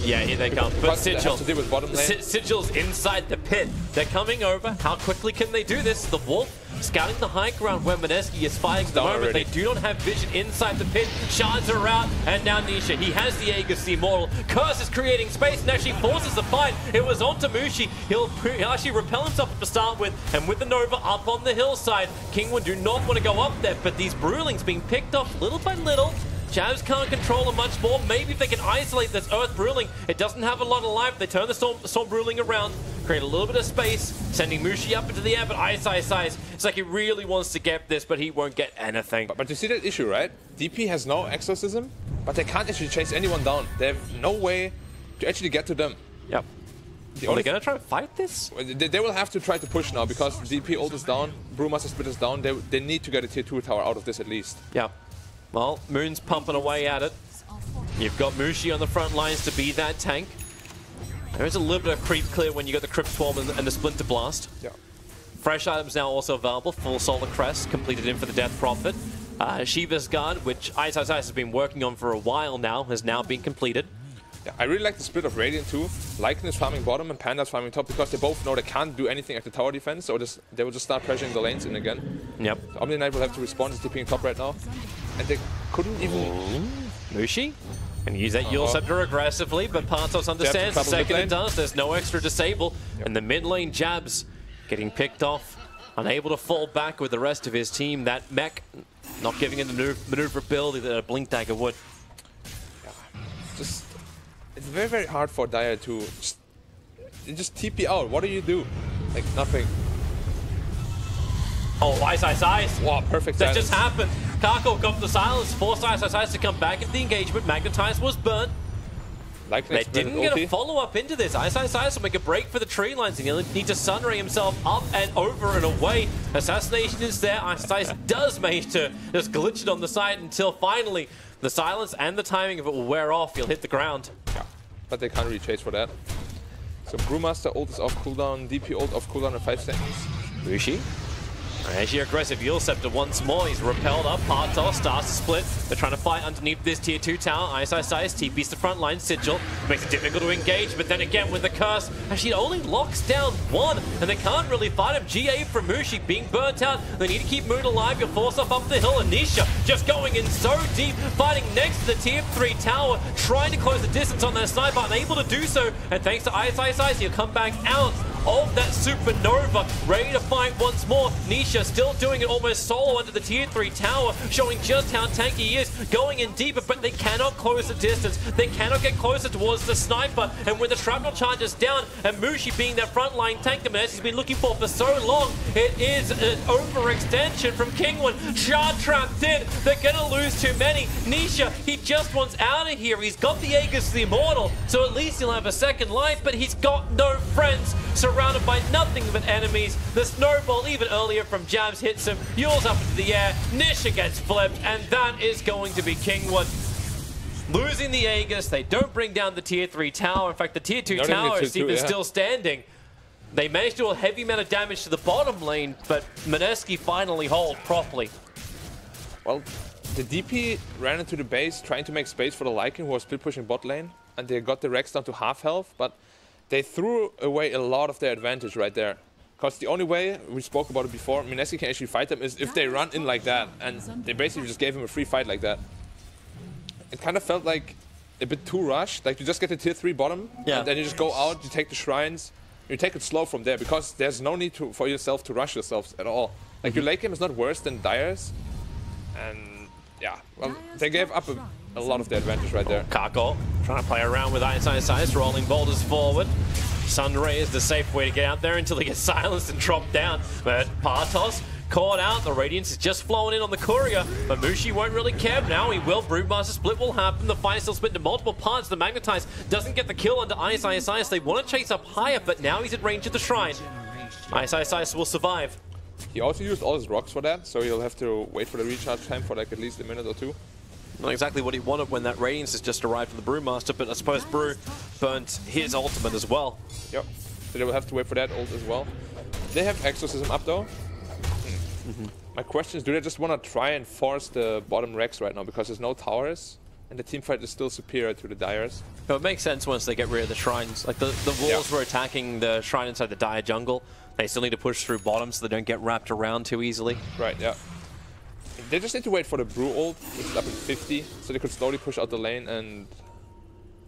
Yeah, here they come. But Sigil, to deal with bottom lane. Sigil's inside the pit. They're coming over. How quickly can they do this? The Wolf scouting the high ground where Mineski is fighting at the moment. Already. They do not have vision inside the pit. Shards are out, and now Nisha. He has the Aegis Immortal. Curse is creating space and actually forces the fight. It was on Tamushi. He'll actually repel himself to start with, and with the Nova up on the hillside, Kinguin do not want to go up there, but these Brewlings being picked off little by little. Jabs can't control them much more. Maybe if they can isolate this Earth Brewling, it doesn't have a lot of life. They turn the Storm Brewling around, create a little bit of space, sending Mushi up into the air, but Ice. It's like he really wants to get this, but he won't get anything. But you see that issue, right? DP has no Exorcism, but they can't actually chase anyone down. They have no way to actually get to them. Yep. Are they going to try to fight this? They will have to try to push now, because DP ult is down, Brewmaster Split is down. They need to get a tier 2 tower out of this at least. Yeah. Well, Moon's pumping away at it. You've got Mushi on the front lines to be that tank. There is a little bit of creep clear when you got the Crypt Swarm and the Splinter Blast. Yeah. Fresh items now also available. Full Solar Crest completed in for the Death Prophet. Shiva's Guard, which Ice has been working on for a while now, has now been completed. Yeah, I really like the split of Radiant too. Lycan is farming bottom and Panda's farming top, because they both know they can't do anything at the tower defense, so they will just start pressuring the lanes in again. Yep. So Omni Knight will have to respond. He's TPing top right now. And they couldn't even... Mushi? And use that Yule Scepter aggressively, but Partos understands the second it does, there's no extra disable. Yep. And the mid lane Jabs getting picked off. unable to fall back with the rest of his team. That mech not giving it the maneuverability that a Blink Dagger would. Just, it's very, very hard for Dire to just TP out. What do you do? Like, nothing. Oh, Ice. Wow, perfect That silence. just happened. Kako got the silence, forced Ice to come back into the engagement. Magnetize was burnt. Like They didn't get a follow-up into this. Ice will make a break for the tree lines, and he'll need to sunray himself up and over and away. Assassination is there. Ice does manage to just glitch it on the side until finally the silence and the timing of it will wear off. He'll hit the ground. Yeah, but they can't really chase for that. So Brewmaster ult is off cooldown, DP ult off cooldown in 5 seconds. Mushi. As your aggressive Yule Scepter once more, he's repelled up, Partos starts to split. They're trying to fight underneath this tier 2 tower. Ice, TP's the front line, Sigil. Makes it difficult to engage, but then again with the curse, actually only locks down one, and they can't really fight him. GA from Mushi being burnt out. They need to keep Moon alive. You'll force off up the hill, and Nisha just going in so deep, fighting next to the tier 3 tower, trying to close the distance on their sniper, unable to do so, and thanks to Ice, he'll come back out of that supernova, ready to fight once more. Nisha still doing it almost solo under the tier 3 tower, showing just how tanky he is, going in deeper, but they cannot close the distance. They cannot get closer towards the sniper, and when the shrapnel charges down, and Mushi being that frontline tank that Mineski's been looking for so long, it is an overextension from Kinguin. Shard trapped in, they're gonna lose too many. Nisha, he just wants out of here. He's got the Aegis the Immortal, so at least he'll have a second life, but he's got no friends. Surrounded by nothing but enemies. The snowball, even earlier from Jabs, hits him. Yule's up into the air. Nisha gets flipped, and that is going to be Kinguin. Losing the Aegis, they don't bring down the tier 3 tower. In fact, the tier 2 tower is even still standing. They managed to do a heavy amount of damage to the bottom lane, but Mineski finally hold properly. Well, the DP ran into the base trying to make space for the Lycan who was split pushing bot lane, and they got the Rex down to half health, but they threw away a lot of their advantage right there. Because the only way, we spoke about it before, Mineski can actually fight them is if they run in like that, and they basically just gave him a free fight like that. It kind of felt like a bit too rushed, like you just get the tier 3 bottom, and then you just go out, you take the shrines, you take it slow from there, because there's no need for yourself to rush yourselves at all. Like your late game is not worse than Dire's, and yeah, well, they gave up a lot of the advantage right there. Kako trying to play around with Ice, rolling boulders forward. Sunray is the safe way to get out there until he gets silenced and dropped down. But Partos caught out. The Radiance is just flowing in on the Courier, but Mushi won't really care now. He will. Broodmaster split will happen. The fight still split into multiple parts. The Magnetize doesn't get the kill under Ice. They want to chase up higher, but now he's at range of the shrine. Ice will survive. He also used all his rocks for that, so he'll have to wait for the recharge time for like at least a minute or two. Not exactly what he wanted when that Radiance has just arrived from the Brewmaster, but I suppose Brew burnt his ultimate as well. Yep, so they will have to wait for that ult as well. They have Exorcism up though. My question is, do they just want to try and force the bottom Rex right now because there's no towers and the teamfight is still superior to the Dire's? No, it makes sense once they get rid of the shrines. Like the walls were attacking the shrine inside the Dire jungle. They still need to push through bottom so they don't get wrapped around too easily. Right, yeah. They just need to wait for the Brew ult, which is up in 50, so they could slowly push out the lane and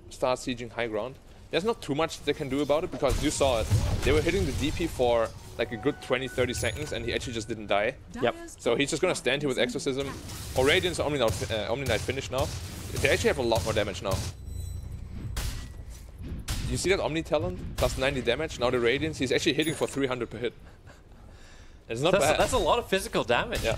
start sieging high ground. There's not too much they can do about it because you saw it. They were hitting the DP for like a good 20-30 seconds and he actually just didn't die. Yep. So he's just gonna stand here with Exorcism. Or Radiance Omni Knight finish now. They actually have a lot more damage now. You see that Omni talent? Plus 90 damage. Now the Radiance, he's actually hitting for 300 per hit. It's not bad. That's a lot of physical damage. Yeah.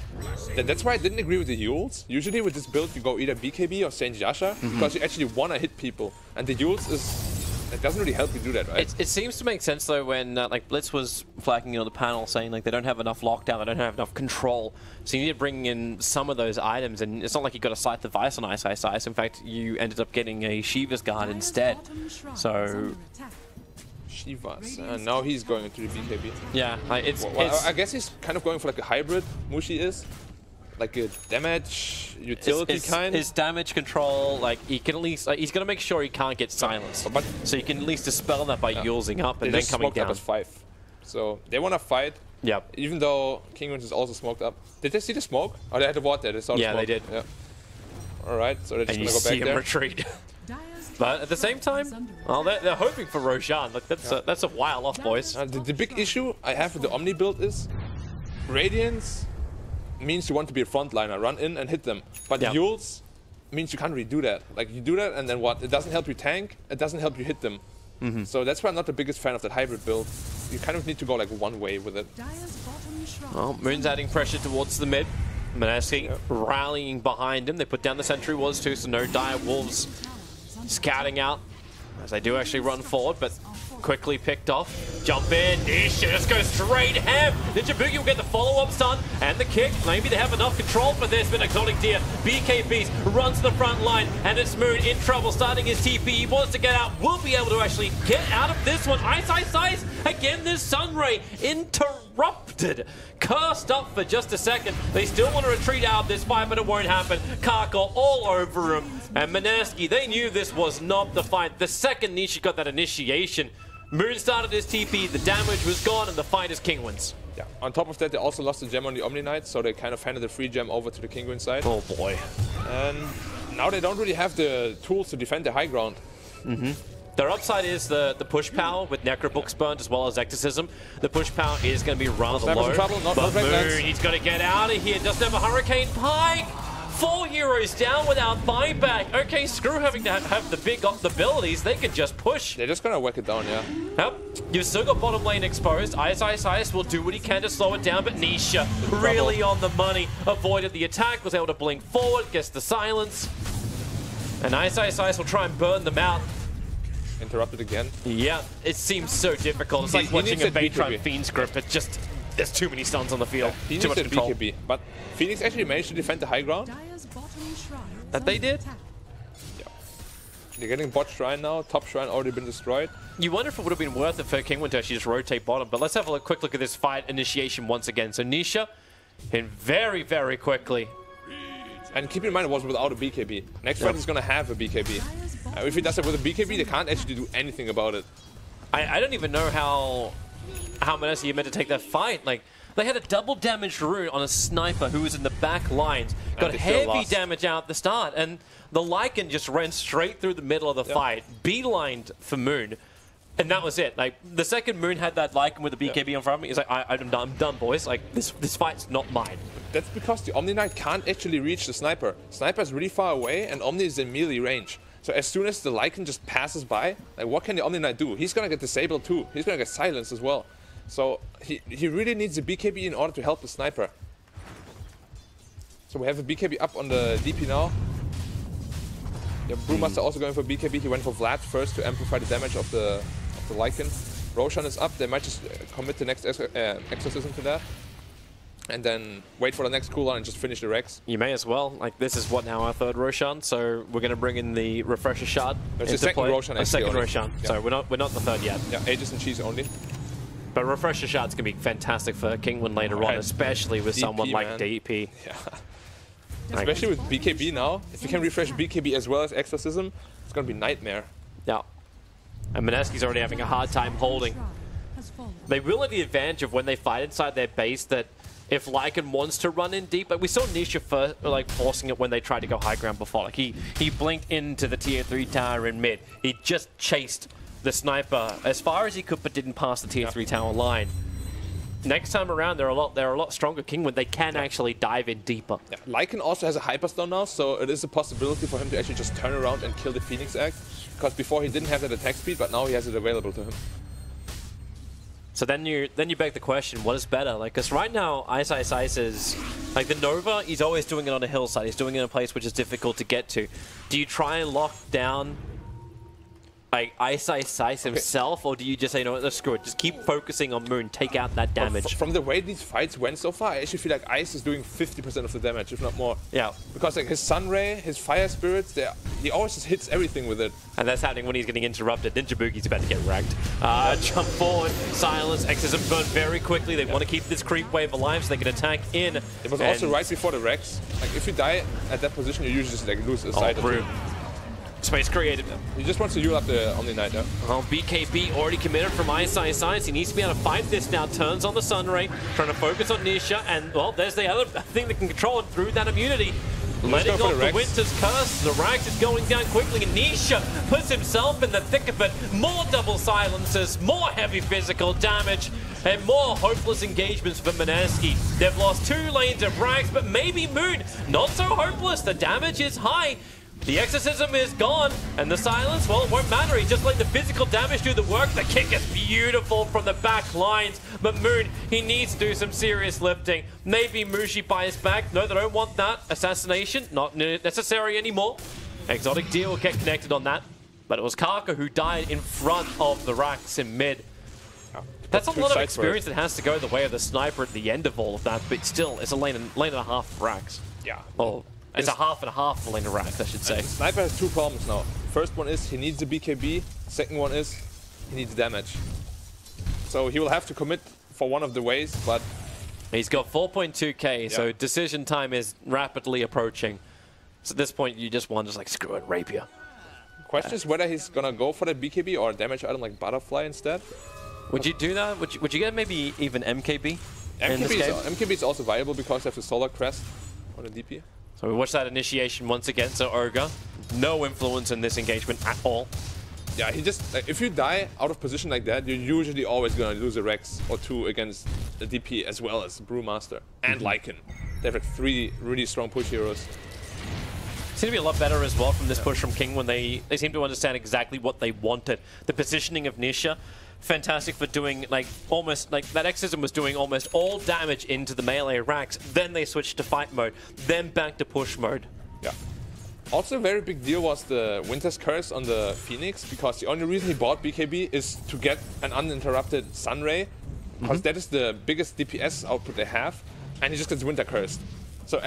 That's why I didn't agree with the Yules. Usually with this build you go either BKB or Saint Yasha because you actually want to hit people. And the Yules it doesn't really help you do that, right? It seems to make sense though when like Blitz was flagging on the panel saying like they don't have enough lockdown, they don't have enough control. So you need to bring in some of those items, and it's not like you got a Scythe the Vice on Ice. In fact, you ended up getting a Shiva's Guard instead. So Shivas, and now he's going into the BKB. yeah, like Well, I guess he's kind of going for like a hybrid. Mushi is like a damage utility kind. His damage control, like he can at least he's gonna make sure he can't get silenced. But so you can at least dispel that by using up and they then just coming smoked down. up as 5, so they want to fight. Yep. Even though Kinguin is also smoked up. Did they see the smoke? Oh, they had the water. They saw the smoke. They did. Yeah. All right, so they're just And gonna you go back see him there. retreat. But at the same time, well, they're hoping for Roshan. Like that's a while off, boys. The big issue I have with the Omni build is Radiance means you want to be a frontliner, run in and hit them. But Yules means you can't really do that. Like, you do that and then what? It doesn't help you tank, it doesn't help you hit them. So that's why I'm not the biggest fan of that hybrid build. You kind of need to go like one way with it. Well, Moon's adding pressure towards the mid. Mineski rallying behind him. They put down the sentry wards too, so no dire wolves scouting out as they do actually run forward, but quickly picked off. Jump in, Nisha just goes straight ham. Ninja Boogie will get the follow-up stun and the kick. Maybe they have enough control for this, but Exotic Deer, BKBs, runs to the front line, and it's Moon in trouble, starting his TP. He wants to get out, will be able to actually get out of this one. Ice. Again, this Sunray interrupted. Cursed up for just a second. They still want to retreat out of this fight, but it won't happen. Karkle all over him. And Mineski, they knew this was not the fight. The second Nisha got that initiation, Moon started his TP, the damage was gone, and the fight is Kinguin's. Yeah. On top of that, they also lost the gem on the Omni Knight, so they kind of handed the free gem over to the Kinguin side. Oh boy. And now they don't really have the tools to defend the high ground. Their upside is the push power with Necrobooks burned as well as Ecticism. The push power is going to be rather low. But Moon, he's got to get out of here. Doesn't have a Hurricane Pike. 4 heroes down without buyback. Okay, screw having to have the big abilities. They can just push. They're just going to whack it down, yeah. Yep. You've still got bottom lane exposed. Ice will do what he can to slow it down, but Nisha really on the money. Avoided the attack, was able to blink forward, gets the silence. And Ice will try and burn them out. Interrupted again. Yeah, it seems so difficult. It's like watching a Baytron Fiend script. It's just, there's too many stuns on the field. Yeah, too much control. BKB, but Phoenix actually managed to defend the high ground. That they did? Yeah. They're getting bot shrine now. Top shrine already been destroyed. You wonder if it would have been worth it for Kinguin to actually just rotate bottom. But let's have a quick look at this fight initiation once again. So Nisha, in very, very quickly. And keep in mind, it was without a BKB. Next fight is going to have a BKB. If he does it with a BKB, they can't actually do anything about it. I don't even know how Mineski meant to take that fight. Like, they had a double damage rune on a sniper who was in the back lines. Got heavy damage out at the start. And the Lycan just ran straight through the middle of the fight. Beelined for Moon. And that was it. Like, the second Moon had that Lycan with the BKB in front of me, he's like, I'm done, boys. Like, this fight's not mine. That's because the Omni Knight can't actually reach the sniper. Sniper's really far away, and Omni is in melee range. So as soon as the Lycan just passes by, like, what can the Omni Knight do? He's gonna get disabled too. He's gonna get silenced as well. So he really needs a BKB in order to help the sniper. So we have a BKB up on the DP now. Yeah, Brewmaster also going for BKB. He went for Vlad first to amplify the damage of the Lycan. Roshan is up. They might just commit the next exorcism to that. And then wait for the next cooldown and just finish the Rex. You may as well. Like, this is what now our third Roshan, so we're going to bring in the Refresher Shard. It's the second Roshan. A second Roshan. Yeah. So we're not the third yet. Yeah, Aegis and Cheese only. But Refresher Shard's going to be fantastic for Kinguin later on, especially with DP, someone like DP. Yeah. Especially with BKB now. If you can refresh BKB as well as Exorcism, it's going to be nightmare. Yeah. And Mineski's already having a hard time holding. They will have the advantage of when they fight inside their base that if Lycan wants to run in deep, like we saw Nisha first, like forcing it when they tried to go high ground before. Like he blinked into the tier 3 tower in mid. He just chased the sniper as far as he could, but didn't pass the tier 3 tower line. Next time around, they're a lot stronger Kinguin. They can actually dive in deeper. Yeah. Lycan also has a Hyperstone now, so it is a possibility for him to actually just turn around and kill the Phoenix Egg. Because before he didn't have that attack speed, but now he has it available to him. So then you beg the question, what is better? Like, because right now, Ice is like the Nova. He's always doing it on a hillside. He's doing it in a place which is difficult to get to. Do you try and lock down like Ice himself, or do you just say, no, screw it, just keep focusing on Moon, take out that damage? From the way these fights went so far, I actually feel like Ice is doing 50% of the damage, if not more. Yeah. Because like his Sunray, his Fire Spirits, he always just hits everything with it. And that's happening when he's getting interrupted. Ninja Boogie's about to get wrecked. Jump forward, silence, Exorcism burn very quickly. They want to keep this creep wave alive so they can attack in. It was also right before the Rex. Like if you die at that position, you usually just like lose a side. Space created. He just wants to heal up the Omni Knight, yeah? Oh, BKB already committed from Ice. He needs to be able to fight this now. Turns on the Sunray, trying to focus on Nisha, and well, there's the other thing that can control it through that immunity. Letting off the Winter's Curse. The Rax is going down quickly, and Nisha puts himself in the thick of it. More double silences, more heavy physical damage. and more hopeless engagements for Mineski. They've lost 2 lanes of Rax, but maybe Moon, not so hopeless. The damage is high. The exorcism is gone, and the silence, well, it won't matter. He just let the physical damage do the work. The kick is beautiful from the back lines, but Moon, he needs to do some serious lifting. Maybe Mushi buys back. No, they don't want that. Assassination, not necessary anymore. Exotic Deer will get connected on that, but it was Kaka who died in front of the Rax in mid. That's a lot of experience that has to go the way of the sniper at the end of all of that, but still, it's a lane and a half of Rax. Yeah. Oh. It's a half and a half lane of Rax, I should say. Sniper has 2 problems now. First one is he needs the BKB. Second one is he needs damage. So he will have to commit for one of the ways, but... He's got 4.2k, so decision time is rapidly approaching. So at this point, you just want to like, screw it, Rapier. Question is whether he's gonna go for the BKB or a damage item like Butterfly instead. Would you do that? Would you get maybe even MKB? MKB is also viable because they have the Solar Crest on the DP. So we watch that initiation once again. So Ogre, no influence in this engagement at all. Yeah, he just, like, if you die out of position like that, you're usually always gonna lose a Rex or 2 against the DP as well as Brewmaster and Lycan. They have like 3 really strong push heroes. Seem to be a lot better as well from this push from Kinguin. They seem to understand exactly what they wanted. The positioning of Nisha, fantastic for doing like almost like that exorcism was doing almost all damage into the melee Rax. Then they switched to fight mode, then back to push mode. Yeah. Also a very big deal was the Winter's Curse on the Phoenix, because the only reason he bought BKB is to get an uninterrupted Sunray, because that is the biggest DPS output they have, and he just gets Winter Cursed. So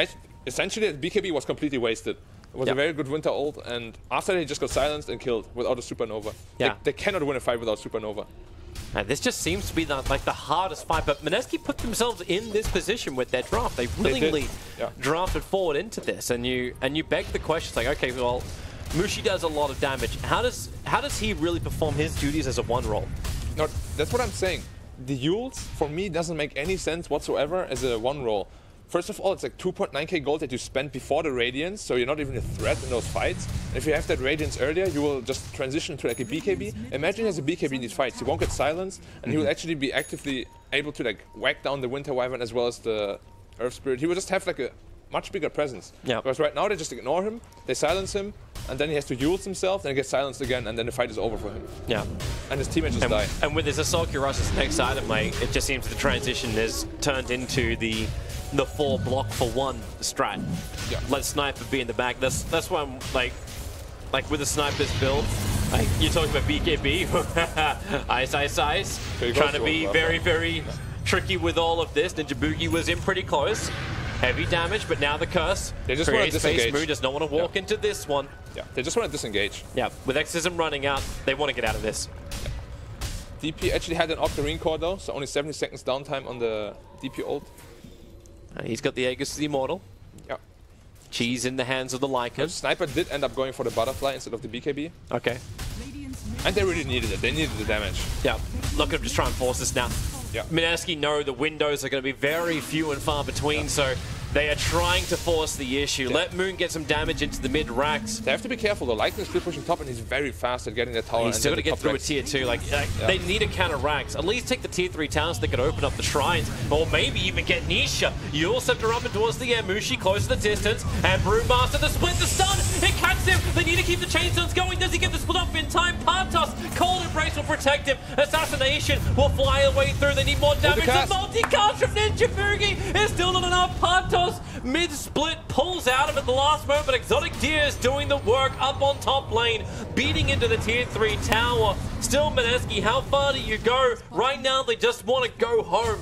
essentially BKB was completely wasted. It was a very good Winter ult, and after he just got silenced and killed without a Supernova. Yeah. They cannot win a fight without Supernova. This just seems to be the hardest fight, but Mineski put themselves in this position with their draft. They willingly drafted forward into this, and you beg the question, it's like, okay, well, Mushi does a lot of damage. How does he really perform his duties as a 1-role? No, that's what I'm saying. The Yules, for me, doesn't make any sense whatsoever as a 1-role. First of all, it's like 2.9k gold that you spend before the Radiance, so you're not even a threat in those fights. And if you have that Radiance earlier, you will just transition to like a BKB. Imagine he has a BKB in these fights. He won't get silenced, and he will actually be actively able to like whack down the Winter Wyvern as well as the Earth Spirit. He will just have like a much bigger presence. Yeah. Because right now they just ignore him, they silence him, and then he has to Yules himself, then he gets silenced again, and then the fight is over for him. Yeah. And his teammates just die. And with his Assault Cuirass's next item, like, it just seems the transition is turned into the 4 block for 1 strat. Yeah. Let Sniper be in the back. That's why I'm like with the Sniper's build, like you're talking about BKB, ice. Trying to be very tricky with all of this. Ninja Boogie was in pretty close. Heavy damage, but now the curse. They just want to disengage. Moon does not want to walk into this one. Yeah, they just want to disengage. Yeah, with Exorcism running out, they want to get out of this. DP actually had an Octarine core though, so only 70 seconds downtime on the DP ult. He's got the Aegis the Immortal. Yeah. Cheese in the hands of the Lycan. Sniper did end up going for the Butterfly instead of the BKB. Okay. And they really needed it. They needed the damage. Yeah. Not going to just try and force this now. Yeah. Mineski know the windows are going to be very few and far between, so they are trying to force the issue. Let Moon get some damage into the mid racks. They have to be careful though. Lycan is still pushing top, and he's very fast at getting the tower. He's still got to get through a tier 2. They need to counter racks. At least take the tier 3 towns so they can open up the shrines, or maybe even get Nisha. You'll have to run up towards the end. Mushi close to the distance, and Brewmaster the split, the stun. It catches him. They need to keep the chainstones going. Does he get the split up in time? Partos, Cold Embrace will protect him. Assassination will fly away through. They need more damage. The multi-cast from Ninja Boogie is still not enough. Partos mid-split pulls out of it at the last moment, but Exotic Deer is doing the work up on top lane, beating into the tier 3 tower. Still Mineski, how far do you go? Right now they just want to go home.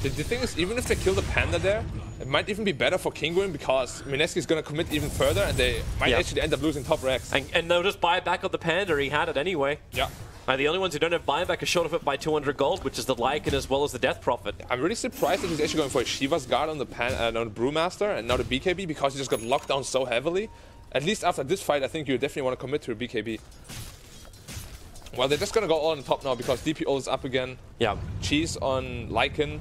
The thing is, even if they kill the Panda there, it might even be better for Kinguin, because Mineski is going to commit even further, and they might actually end up losing top racks. And they'll just buy back on the Panda. He had it anyway. Yeah. The only ones who don't have buyback are short of it by 200 gold, which is the Lycan as well as the Death Prophet. I'm really surprised that he's actually going for a Shiva's Guard on the Brewmaster and not a BKB, because he just got locked down so heavily. At least after this fight, I think you definitely want to commit to a BKB. Well, they're just going to go all on top now, because DPO is up again. Yeah. Cheese on Lycan.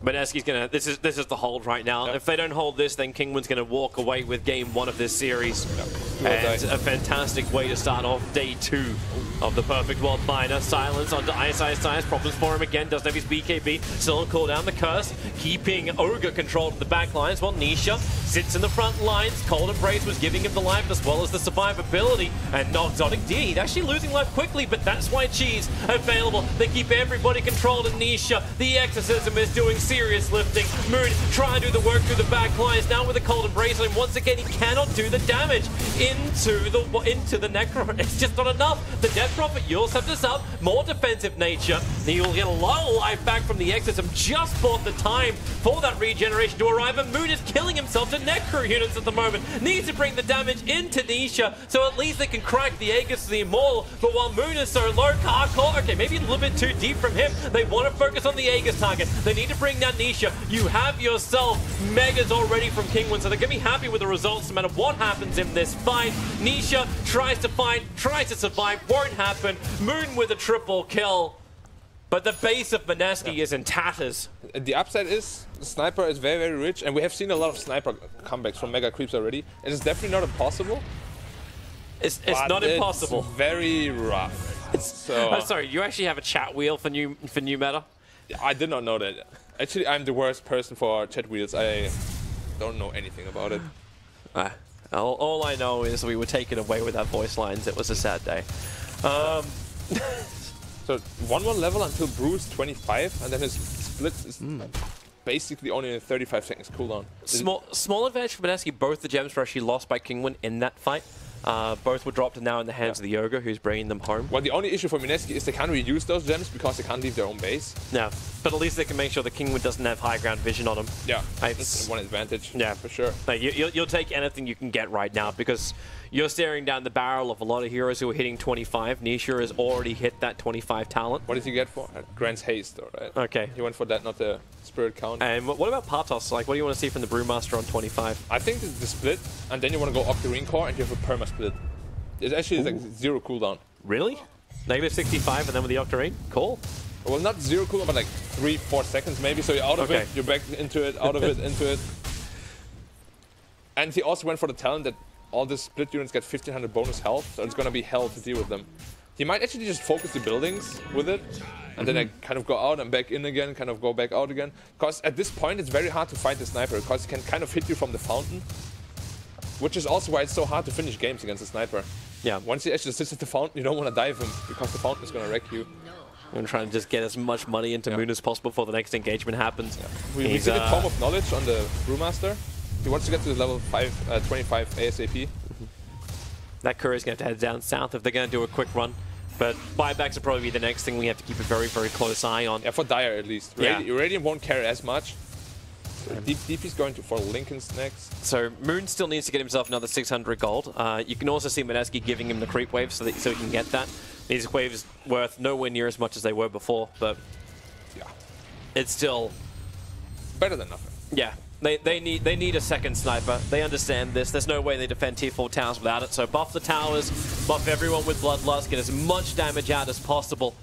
Mineski's gonna. This is the hold right now. Yep. If they don't hold this, then Kinguin's gonna walk away with game 1 of this series. Yep. And a fantastic way to start off day 2 of the Perfect World Miner. Silence onto Ice. Problems for him again. Doesn't have his BKB. Still cool down the curse. Keeping Ogre controlled at the back lines while Nisha sits in the front lines. Cold Embrace was giving him the life as well as the survivability. And Noxotic did. He's actually losing life quickly, but that's why Cheese available. They keep everybody controlled in Nisha. The Exorcism is doing serious lifting. Moon trying to do the work through the back lines. Now with the Cold Embrace on him. Once again, he cannot do the damage into the Necro. It's just not enough. The Death Prophet Yules have this up. More defensive nature. He'll get a lot of life back from the Exorcism. Just bought the time for that regeneration to arrive. And Moon is killing himself to Necro units at the moment. Needs to bring the damage into Nisha, so at least they can crack the Aegis to the Immortal. But while Moon is so low, Carcore, okay, maybe a little bit too deep from him. They want to focus on the Aegis target. They need to bring down Nisha. You have yourself Megas already from Kinguin, so they're going to be happy with the results no matter what happens in this fight. Nisha tries to survive, won't happen. Moon with a triple kill. But the base of Mineski is in tatters. The upside is Sniper is very, very rich, and we have seen a lot of Sniper comebacks from Mega Creeps already. It is definitely not impossible. It's not impossible. It's very rough. Sorry, you actually have a chat wheel for new meta? I did not know that. Actually, I'm the worst person for chat wheels. I don't know anything about it. All I know is we were taken away with our voice lines. It was a sad day. So 1-1 level until Bruce 25, and then his split is basically only a 35 seconds cooldown. Small advantage for Mineski. Both the gems were actually lost by Kinguin in that fight. Both were dropped and now in the hands of the Ogre, who's bringing them home. Well, the only issue for Mineski is they can't reuse those gems because they can't leave their own base. Yeah, but at least they can make sure the Kinguin doesn't have high ground vision on him. Yeah, that's one advantage. Yeah, for sure. Like, you'll take anything you can get right now because you're staring down the barrel of a lot of heroes who are hitting 25. Nisha has already hit that 25 talent. What did you get for? Grant's Haste, alright. Okay. You went for that, not the Spirit Count. And what about Partos? Like, what do you want to see from the Brewmaster on 25? I think the split, and then you want to go Octarine Core and you have a perma split. It actually is like 0 cooldown. Really? Negative 65 and then with the Octarine? Cool. Well, not 0 cooldown, but like 3-4 seconds maybe. So you're out of it, you're back into it, out of it, into it. And he also went for the talent that all the split units get 1500 bonus health, so it's gonna be hell to deal with them. He might actually just focus the buildings with it, and then I kind of go out and back in again, kind of go back out again. Because at this point it's very hard to fight the Sniper, because he can kind of hit you from the fountain. Which is also why it's so hard to finish games against the Sniper. Yeah. Once he actually sits at the fountain, you don't want to dive him, because the fountain is gonna wreck you. I'm trying to just get as much money into Moon as possible before the next engagement happens. Yeah. We see the Tome of Knowledge on the Brewmaster. He wants to get to level 25 ASAP. That Courier's going to have to head down south if they're going to do a quick run. But buybacks will probably be the next thing we have to keep a very, very close eye on. Yeah, for Dire at least. Radiant won't care as much. So DP's going for Lincoln's next. So Moon still needs to get himself another 600 gold. You can also see Mineski giving him the creep wave so he can get that. These waves worth nowhere near as much as they were before, but yeah, it's still better than nothing. Yeah. They need a second sniper. They understand this. There's no way they defend tier 4 towers without it. So buff the towers, buff everyone with Bloodlust, get as much damage out as possible.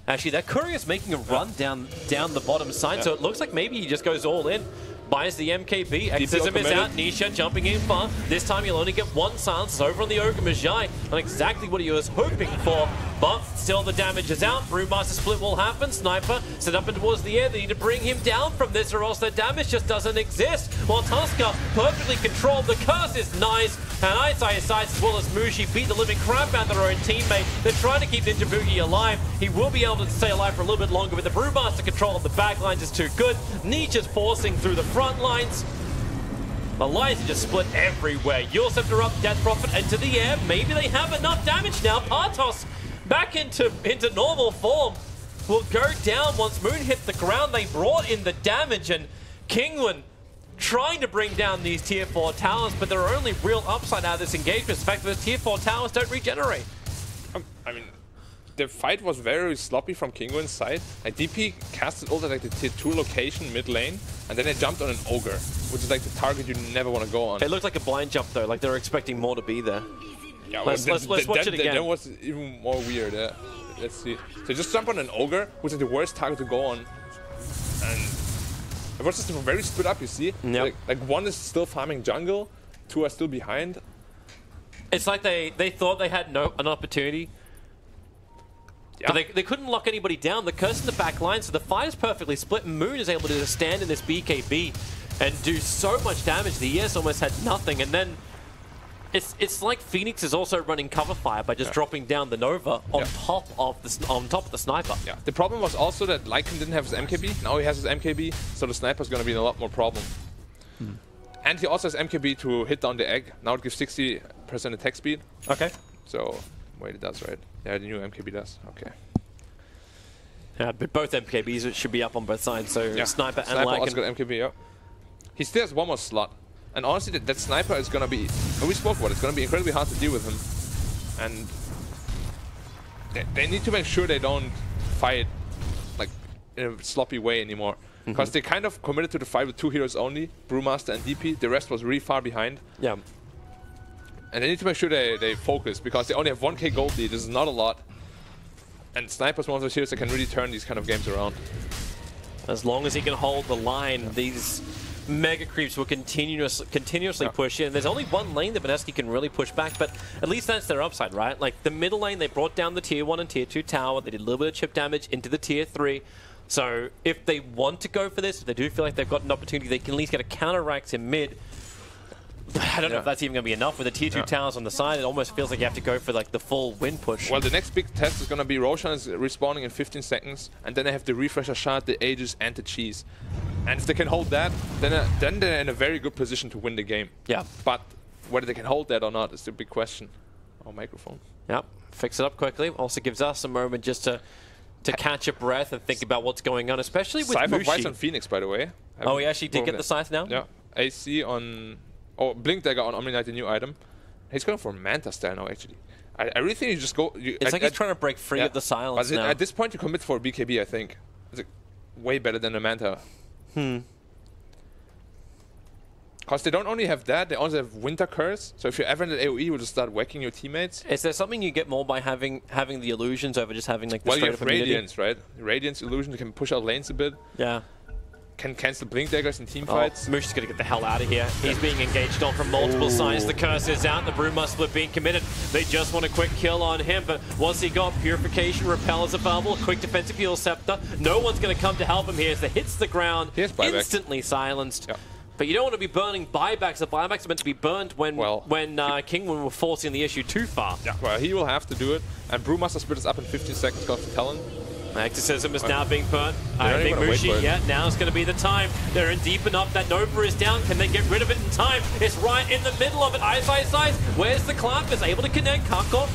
Actually, that Courier's making a run down the bottom side, so it looks like maybe he just goes all in. Buys the MKB, Exorcism is out, Nisha jumping in far. This time he'll only get one silence. It's over on the Ogre Magi. Not exactly what he was hoping for, but still the damage is out. Brewmaster split will happen. Sniper set up and towards the air. They need to bring him down from this or else the damage just doesn't exist. While Tusker perfectly controlled. The curse is nice. And Ice as well as Mushi beat the living crap out of their own teammate. They're trying to keep Ninja Boogie alive. He will be able to stay alive for a little bit longer, but the Brewmaster control of the back lines is too good. Nisha's forcing through the front lines. Eliza just split everywhere. Yulscepter up, Death Prophet into the air. Maybe they have enough damage now. Partos back into normal form. Will go down once Moon hit the ground. They brought in the damage, and Kinguin trying to bring down these tier 4 towers, but their only real upside out of this engagement is the fact that the tier 4 towers don't regenerate. I mean, the fight was very sloppy from Kinguin's side. Like DP casted ult at like the tier 2 location mid lane, and then they jumped on an Ogre, which is like the target you never want to go on. It looked like a blind jump though, like they were expecting more to be there. Yeah, let's watch it again. That was even more weird. Let's see. So just jump on an Ogre, which is the worst target to go on, and it was just very split up, you see? Yep. Like one is still farming jungle, 2 are still behind. It's like they thought they had an opportunity. Yeah. But they couldn't lock anybody down. The curse in the back line, so the fire's perfectly split. Moon is able to stand in this BKB and do so much damage. The ES almost had nothing, and then it's like Phoenix is also running cover fire by just dropping down the Nova on top of the sniper. Yeah. The problem was also that Lycan didn't have his MKB. Now he has his MKB, so the sniper's gonna be in a lot more problem. And he also has MKB to hit down the egg. Now it gives 60% attack speed. Okay. So wait, it does, right? Yeah, the new MKB does. Okay. Yeah, but both MKBs should be up on both sides. So Yeah. sniper and Sniper also Lycan. got MKB, yeah. He still has one more slot. And honestly, that sniper is gonna be, we spoke about it, it's gonna be incredibly hard to deal with him. And they need to make sure they don't fight like in a sloppy way anymore. Because they kind of committed to the fight with 2 heroes only, Brewmaster and DP. The rest was really far behind. Yeah. And they need to make sure they focus, because they only have 1k gold lead. This is not a lot. And Sniper's one of those heroes that can really turn these kind of games around. As long as he can hold the line, these mega creeps will continuously push in. There's only one lane that Mineski can really push back, but at least that's their upside, right? Like the middle lane, they brought down the tier 1 and tier 2 tower. They did a little bit of chip damage into the tier 3. So if they want to go for this, if they do feel like they've got an opportunity, they can at least get a counteract in mid. I don't know if that's even going to be enough. With the tier 2 towers on the side, it almost feels like you have to go for like the full win push. Well, the next big test is going to be Roshan is respawning in 15 seconds, and then they have the refresher shard, the Aegis, and the cheese. And if they can hold that, then they're in a very good position to win the game. Yeah. But whether they can hold that or not is the big question. Oh, microphone. Yep. Fix it up quickly. Also gives us a moment just to catch a breath and think about what's going on, especially with Cypher Mushi. Vice on Phoenix, by the way. Oh, he actually did get the scythe now? Yeah. AC on... Oh, Blink Dagger on Omni Knight, the new item. He's going for Manta style now, actually. I really think you just go... It's like he's trying to break free of the silence now. At this point, you commit for a BKB, I think. It's like way better than a Manta. Because they don't only have that, they also have Winter Curse. So if you're ever in the AoE, you will just start whacking your teammates. Is there something you get more by having the illusions over just having like the Well, you straight have up immunity? Radiance, right? Radiance illusion can push out lanes a bit. Yeah. Can cancel Blink Daggers in team fights. Mushi's gonna get the hell out of here. He's being engaged on from multiple sides. The curse is out. The Brewmaster being committed. They just want a quick kill on him, but once he got Purification, Repel is available. Quick defensive heal scepter. No one's gonna come to help him here as the hits the ground. Instantly silenced. Yeah. But you don't want to be burning buybacks. The buybacks are meant to be burned when Kinguin were forcing the issue too far. Yeah, well, he will have to do it. And Brewmaster split us up in 15 seconds because of Talon. Exorcism is now being burnt. I think Mushi, now is going to be the time. They're in deep enough. That Nova is down. Can they get rid of it in time? It's right in the middle of it. Ice. Where's the clamp? Is able to connect. Can't go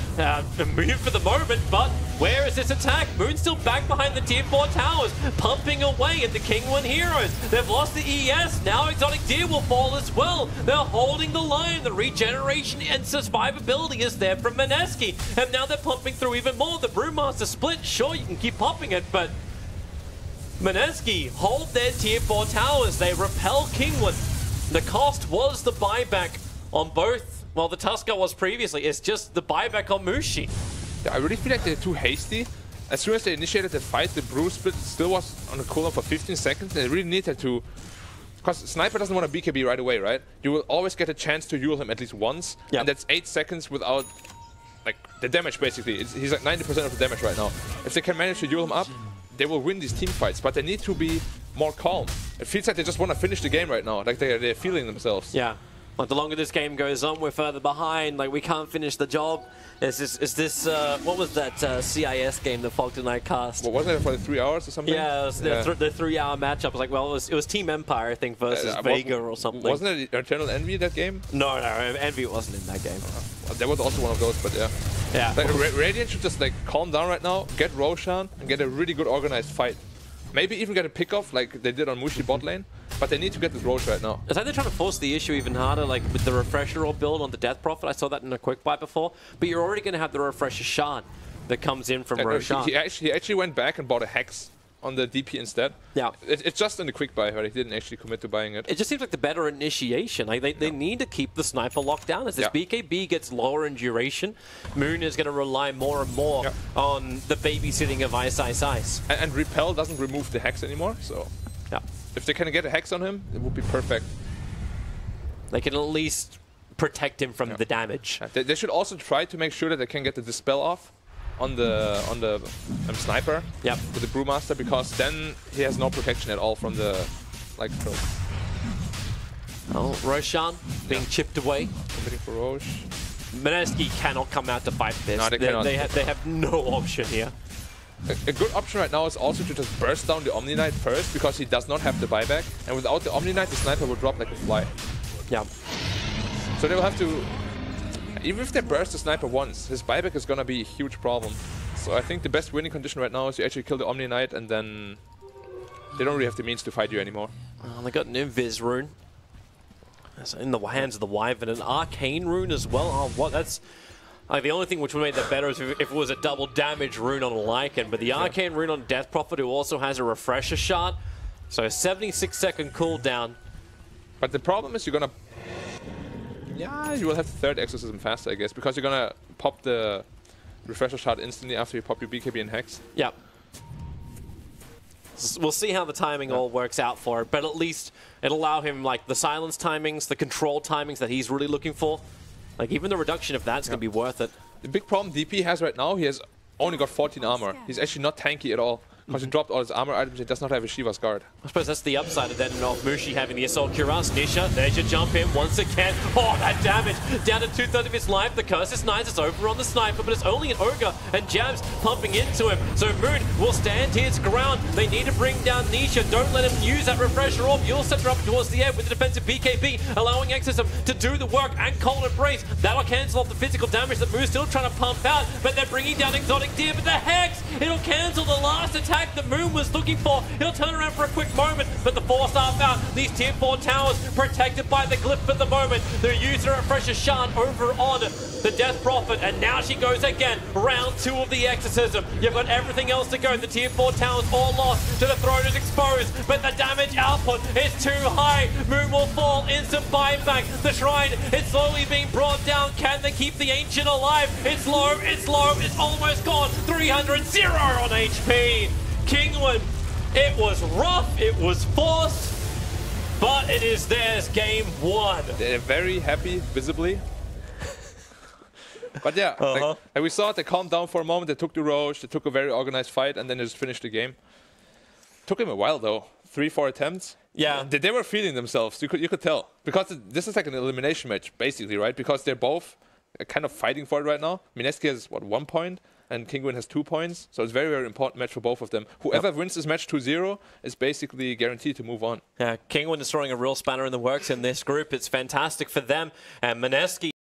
move for the moment, but where is this attack? Moon's still back behind the tier 4 towers, pumping away at the Kinguin heroes. They've lost the ES. Now Exotic Deer will fall as well. They're holding the line. The regeneration and survivability is there from Mineski. And now they're pumping through even more. The Brewmaster split. Sure, you can keep popping it, but Mineski hold their tier 4 towers. They repel Kinguin. The cost was the buyback on both. Well, the Tusker was previously. It's just the buyback on Mushi. Yeah, I really feel like they're too hasty. As soon as they initiated the fight, the Brew split still was on the cooldown for 15 seconds. They really needed to... Because Sniper doesn't want a BKB right away, right? You will always get a chance to Yule him at least once. Yep. And that's 8 seconds without... Like, the damage, basically. He's like 90% of the damage right now. If they can manage to Yule him up, they will win these team fights. But they need to be more calm. It feels like they just want to finish the game right now. Like, they're feeling themselves. Yeah. Like, the longer this game goes on, we're further behind. Like, we can't finish the job. Is this what was that CIS game that Falk and I cast? What wasn't it for the 3 hours or something? Yeah, it was the 3 hour matchup. I was like, well, it was Team Empire, I think, versus Vega or something. Wasn't it Eternal Envy, that game? No, Envy wasn't in that game. There was also one of those, but yeah. Yeah. Like, Radiant should just like calm down right now, get Roshan, and get a really good organized fight. Maybe even get a pick-off like they did on Mushi bot lane, but they need to get this Roche right now. It's like they're trying to force the issue even harder, like with the Refresher or build on the Death Prophet. I saw that in a quick buy before, but you're already going to have the Refresher shard that comes in from Roshan. He actually went back and bought a Hex on the DP instead. Yeah. It's just in the quick buy, but he didn't actually commit to buying it. It just seems like the better initiation. Like they need to keep the sniper locked down. As this BKB gets lower in duration, Moon is going to rely more and more on the babysitting of Ice. And Repel doesn't remove the Hex anymore, so if they can get a Hex on him, it would be perfect. They can at least protect him from the damage. They should also try to make sure that they can get the dispel off on the sniper with the brewmaster, because then he has no protection at all from the throw. Oh, Roshan being chipped away. Waiting for Roche. Mineski cannot come out to fight this. No, they have no option here. A good option right now is also to just burst down the Omni Knight first, because he does not have the buyback, and without the Omni Knight the sniper will drop like a fly. Yeah. So they will have to, even if they burst the sniper once, his buyback is gonna be a huge problem. So I think the best winning condition right now is you actually kill the Omni Knight, and then they don't really have the means to fight you anymore. They got an Invis rune. That's in the hands of the Wyvern, an Arcane rune as well. Oh, what? That's the only thing which would make that better is if it was a double damage rune on a Lycan, but the Arcane rune on Death Prophet, who also has a refresher shard, so a 76-second cooldown. But the problem is you're gonna, you will have the third exorcism faster, I guess, because you're gonna pop the refresher shard instantly after you pop your BKB and Hex. Yeah. We'll see how the timing all works out for it, but at least it'll allow him the silence timings, the control timings that he's really looking for. Even the reduction of that's going to be worth it. The big problem DP has right now, he has only got 14 armor. He's actually not tanky at all, because he dropped all his armor items. He does not have a Shiva's guard. I suppose that's the upside of then of Mushi having the Assault Cuirass. Nisha, there's your jump in once again. Oh, that damage! Down to 2/3 of his life. The curse is nice. It's over on the sniper, but it's only an Ogre, and Jabs pumping into him. So Moon will stand his ground. They need to bring down Nisha. Don't let him use that refresher orb. You'll set her up towards the end with the defensive BKB, allowing Exorcism to do the work, and Cold Embrace. That'll cancel off the physical damage that Moon's still trying to pump out, but they're bringing down Exotic Deer. But the Hex, it'll cancel the last attack that Moon was looking for. He'll turn around for a quick moment, but the 4-star found these tier 4 towers protected by the glyph at the moment. The user refresher shard over on the Death Prophet, and now she goes again. Round 2 of the Exorcism. You've got everything else to go. The tier 4 towers all lost. To the throne is exposed, but the damage output is too high. Moon will fall. Instant buyback. The shrine is slowly being brought down. Can they keep the ancient alive? It's low. It's low. It's almost gone. 300-0 on HP. Kinguin, it was rough, it was forced, but it is theirs, game 1. They're very happy, visibly. But yeah, we saw it, they calmed down for a moment, they took the Roche, they took a very organized fight, and then they just finished the game. Took him a while though, 3-4 attempts. Yeah. They were feeling themselves, you could tell. Because this is like an elimination match, basically, right? Because they're both kind of fighting for it right now. Mineski has, what, 1 point? And Kinguin has 2 points, so it's a very, very important match for both of them. Whoever wins this match 2-0 is basically guaranteed to move on. Yeah, Kinguin is throwing a real spanner in the works in this group. It's fantastic for them. And Mineski